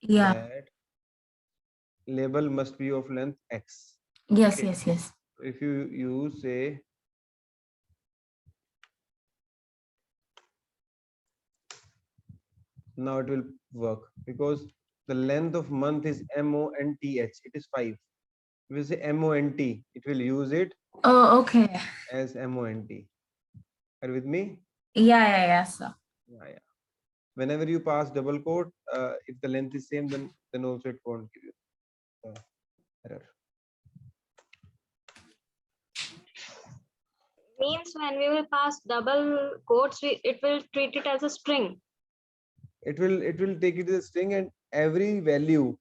Yeah. that label must be of length X. Yes, Okay. yes, yes. If you use say now it will work because the length of month is MONTH. It is 5. If you say MONT, it will use it Oh, okay. as MONT. Are you with me? Yeah, sir. Yeah. Whenever you pass double quote, if the length is same, then also it won't give you error. Means when we will pass double quotes, it will treat it as a string. It will take it as a string and every value.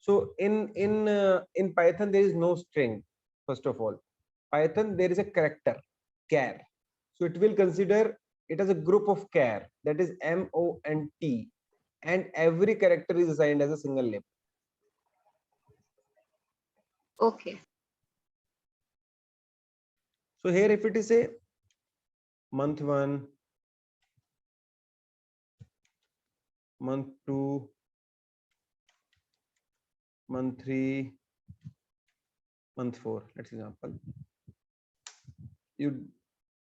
So in Python there is no string. First of all, Python there is a character char. So it will consider it as a group of char, that is MONT, and every character is assigned as a single label. Okay. So here if it is a month 1, month 2, month 3, month 4, let's example. You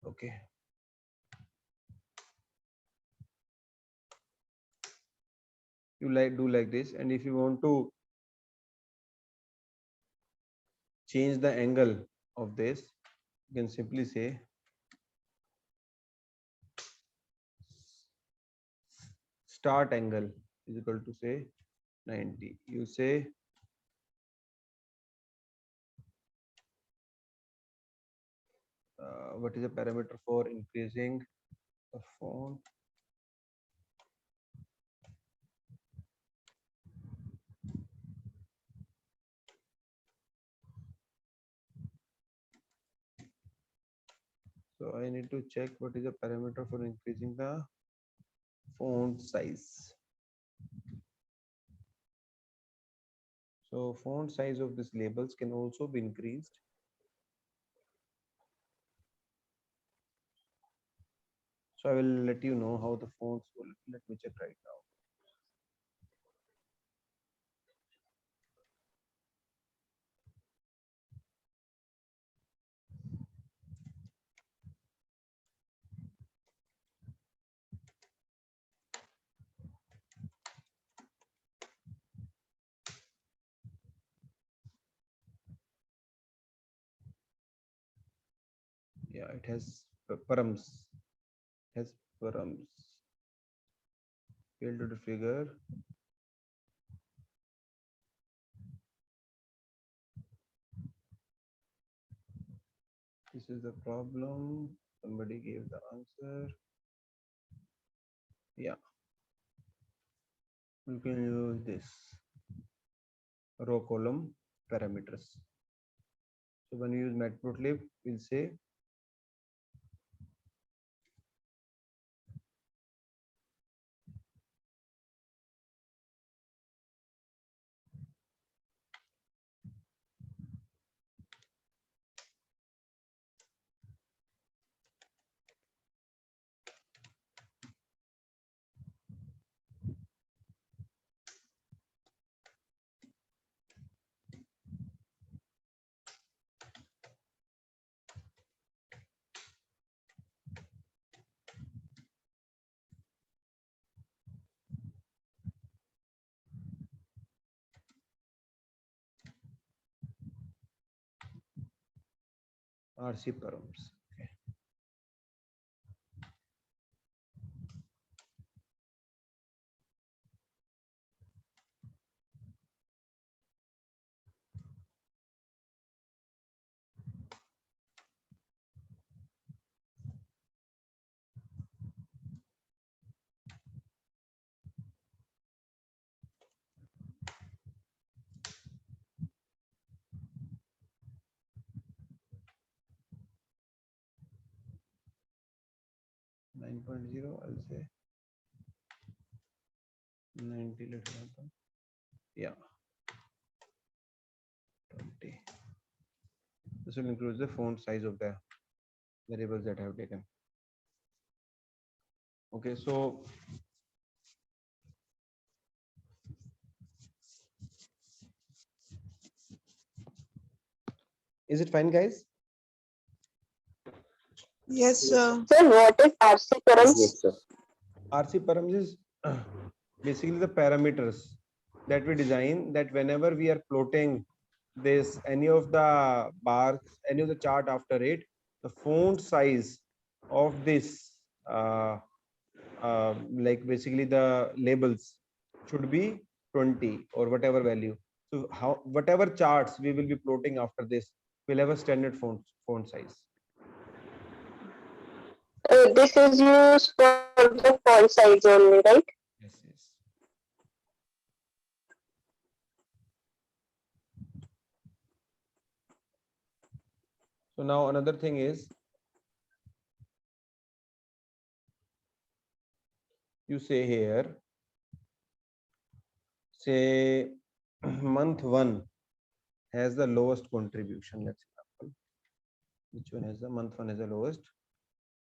okay. You do like this, and if you want to change the angle of this, you can simply say start angle is equal to say 90. You say what is the parameter for increasing the font? So I need to check what is the parameter for increasing the font size. So font size of these labels can also be increased. So I will let you know how the fonts will. Let me check right now. Yeah, it has params. Has params. Failed to figure. This is the problem. Somebody gave the answer. Yeah. You can use this row column parameters. So when you use matplotlib, we'll say RC params. Okay. Nine 9.0, I'll say 90. Let's happen. Yeah. 20. This will include the font size of the variables that I have taken. Okay, so is it fine, guys? Yes, sir. Sir, what is RC params? Yes, sir. RC params is basically the parameters that we design, that whenever we are plotting this any of the bars, any of the chart after it, the font size of this like basically the labels should be 20 or whatever value. So how whatever charts we will be plotting after this will have a standard font size. This is used for the font size only, right? Yes, yes. So now another thing is, you say here, say month 1 has the lowest contribution. Let's example, which one has the month 1 has the lowest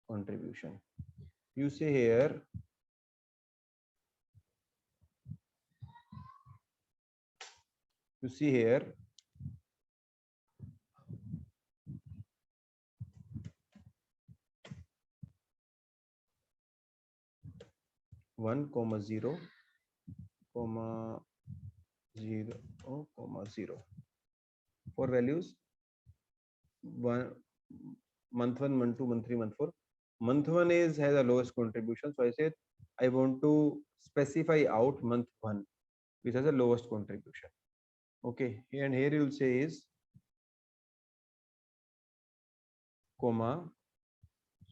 contribution. You say here you see here one comma 0 comma 0 comma 0 for values one month 1 month 2 month 3 month 4. Month 1 is has the lowest contribution, so I said I want to specify out month 1 which has the lowest contribution. Okay, and here you'll say is comma,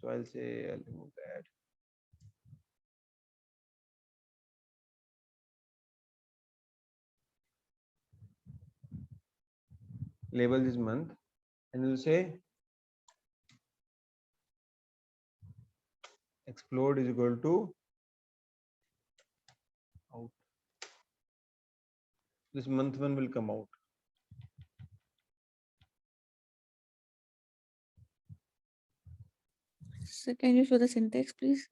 so I'll say I'll remove that. Label this month and you'll say explode is equal to out. This month 1 will come out. So can you show the syntax, please?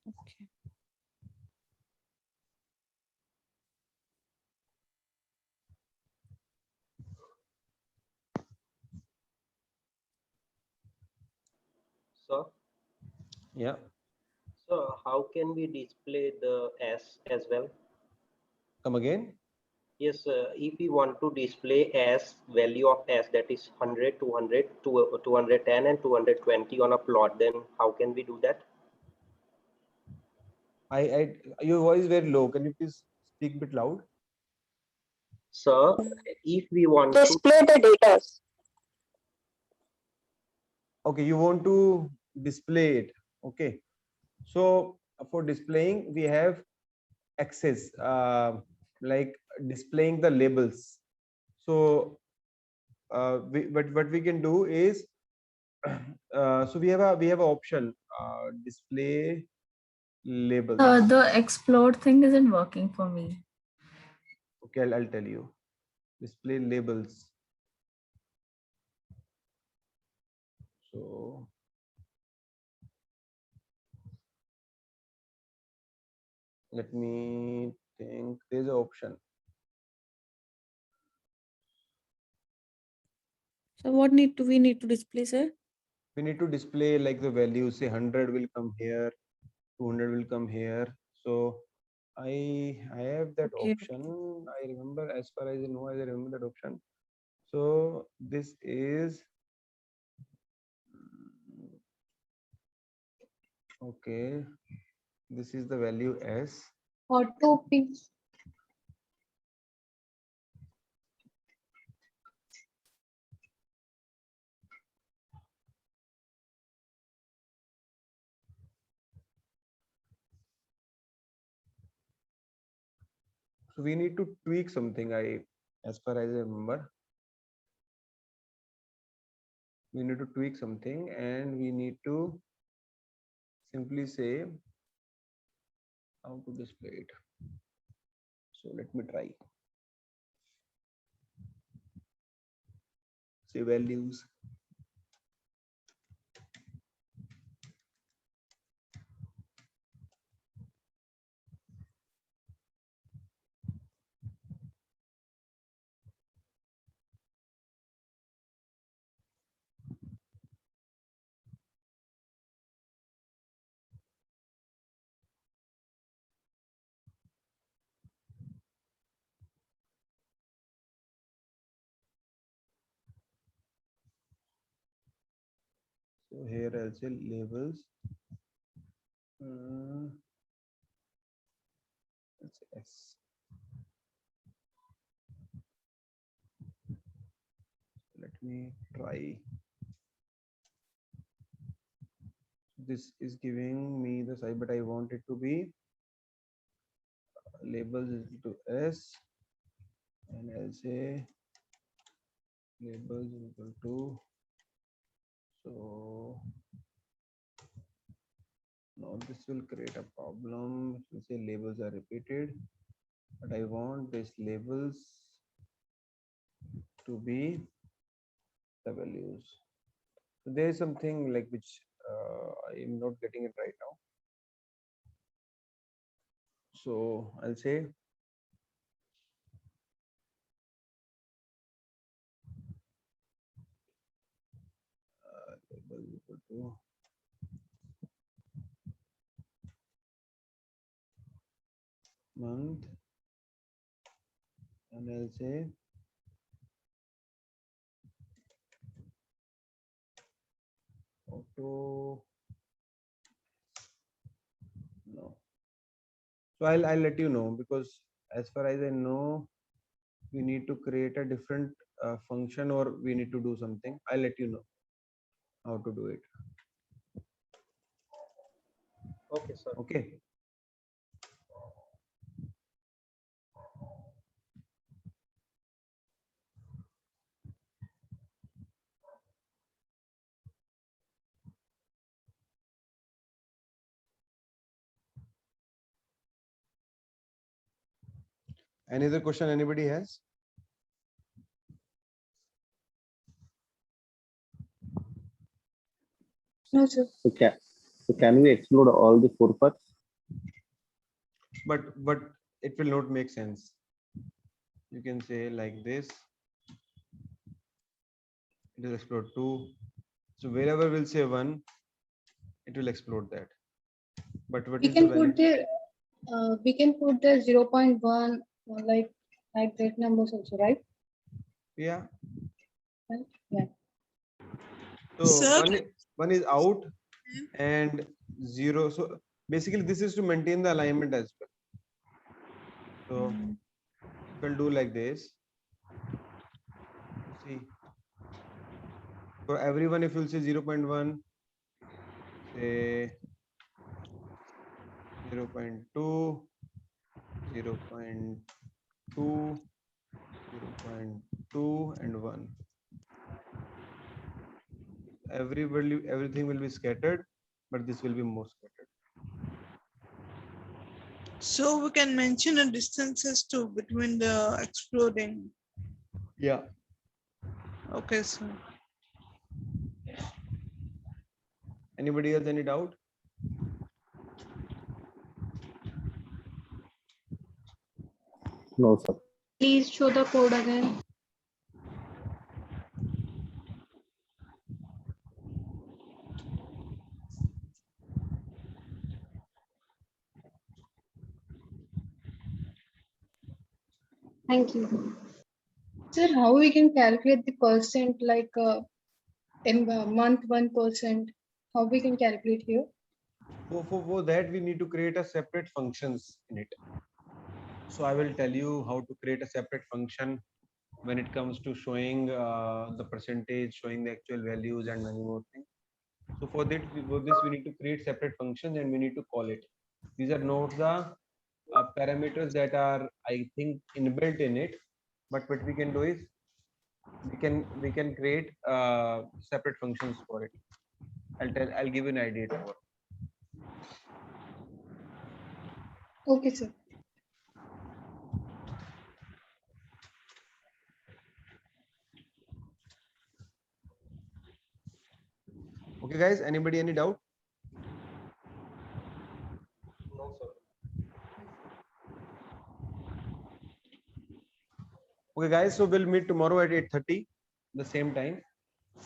Okay. Sir, Yeah. so how can we display the S as well? Come again. Yes, if we want to display S value of S, that is 100, 200, 210 and 220 on a plot, then how can we do that? I your voice is very low. Can you please speak a bit loud? So if we want to Display the data. Okay, you want to display it. Okay, so for displaying we have access like displaying the labels. So what we can do is so we have a option display labels. The explode thing isn't working for me. Okay, I'll tell you. Display labels. So let me think. There's an option. So what need we need to display, sir? We need to display like the values. Say 100 will come here, 200 will come here. So I have that Okay. option. I remember, as far as I know, I remember that option. So this is okay. This is the value S. Auto pitch. So we need to tweak something. As far as I remember, we need to tweak something, and we need to simply say how to display it. So let me try. Say values. So here I'll say labels. Let's say S. Let me try. This is giving me the size, but I want it to be labels is equal to S, and I'll say labels is equal to, so now this will create a problem. We'll say labels are repeated, but I want this labels to be W's. So there is something like which I am not getting it right now. So I'll say label equal to month, and I'll say auto. No. So I'll let you know, because as far as I know, we need to create a different function, or we need to do something. I'll let you know how to do it. Okay, sir. Okay. Any other question anybody has? No, sir. So can we explode all the 4 parts? But it will not make sense. You can say like this. It will explode 2. So wherever we'll say 1, it will explode that. But what We is can the put value? the 0.1 like that numbers also, right? Yeah. Right? Yeah. So Sir, one is out and 0. So basically this is to maintain the alignment as well. So we'll do like this. See, for everyone, if you'll say 0.1, say 0.2, 0.2, 0.2, and 1. Everything will be scattered, but this will be more scattered. so we can mention the distances too between the exploding. Yeah. Okay, sir. Anybody else any doubt? No, sir. Please show the code again. Thank you. Sir, how we can calculate the percent like in month 1%? How we can calculate here? For that, we need to create a separate functions in it. So I will tell you how to create a separate function when it comes to showing the percentage, showing the actual values, and many more things. So for this we need to create separate functions, and we need to call it. These are not the parameters that are, I think, inbuilt in it. But what we can do is we can create separate functions for it. I'll give you an idea tomorrow. Okay, sir. Okay, guys. Anybody any doubt? No, sir. Okay, guys. So we'll meet tomorrow at 8:30, the same time,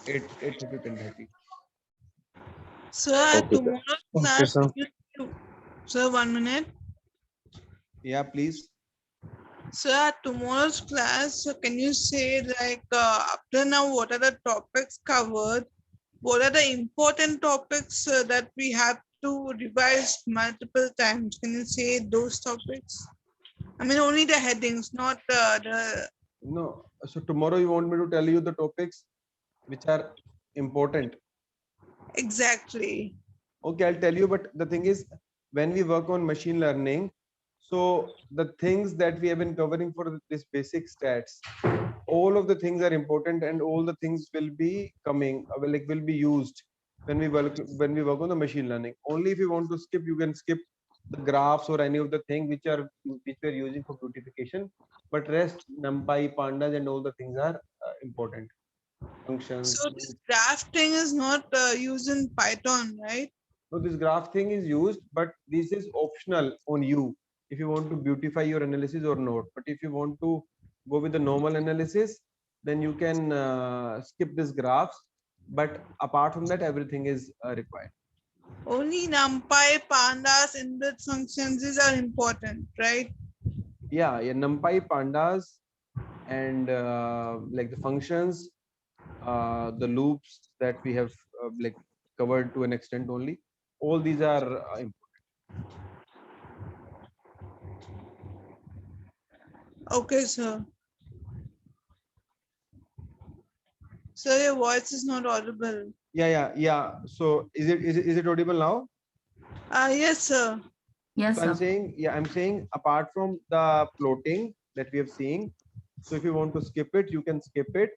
8:30 to 10:30. Sir, Okay, sir. tomorrow's Okay, class, sir. sir, 1 minute. Yeah, please. Sir, tomorrow's class, so can you say like after now what are the topics covered what are the important topics that we have to revise multiple times? Can you say those topics? I mean, only the headings, not the. No. So tomorrow you want me to tell you the topics which are important. Exactly. Okay, I'll tell you, but the thing is, when we work on machine learning, so the things that we have been covering for this basic stats, all of the things are important, and all the things will be coming, will be used when we work on the machine learning. Only if you want to skip, you can skip the graphs or any of the thing which we're using for beautification. But rest, NumPy, pandas, and all the things are important. Functions. So this graph thing is not used in Python, right? So this graph thing is used, but this is optional on you if you want to beautify your analysis or not. But if you want to go with the normal analysis, then you can skip this graphs. But apart from that, everything is required. Only NumPy, pandas, inbuilt functions, these are important, right? Yeah, NumPy, pandas, and like the functions, the loops that we have like covered to an extent only. All these are important. Okay, sir. Sir, your voice is not audible. Yeah. So is it audible now? Yes, sir. Yes, So I'm sir. saying apart from the plotting that we have seen, so if you want to skip it, you can skip it.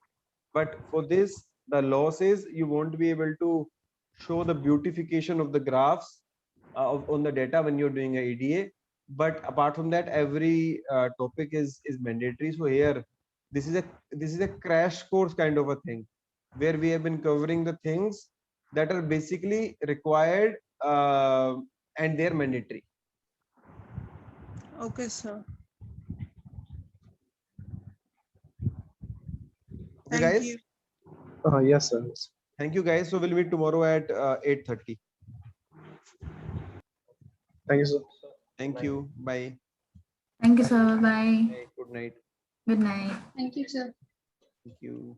But for this, the loss is you won't be able to show the beautification of the graphs on the data when you're doing a EDA. But apart from that, every topic is mandatory. So here, this is a crash course kind of a thing, where we have been covering the things that are basically required and they're mandatory. Okay, sir. Okay, Thank guys. you. Yes, sir. Thank you, guys. So we'll meet tomorrow at 8:30. Thank you, sir. Thank you. Bye. Thank you, sir. Bye. Good night. Good night. Thank you, sir. Thank you.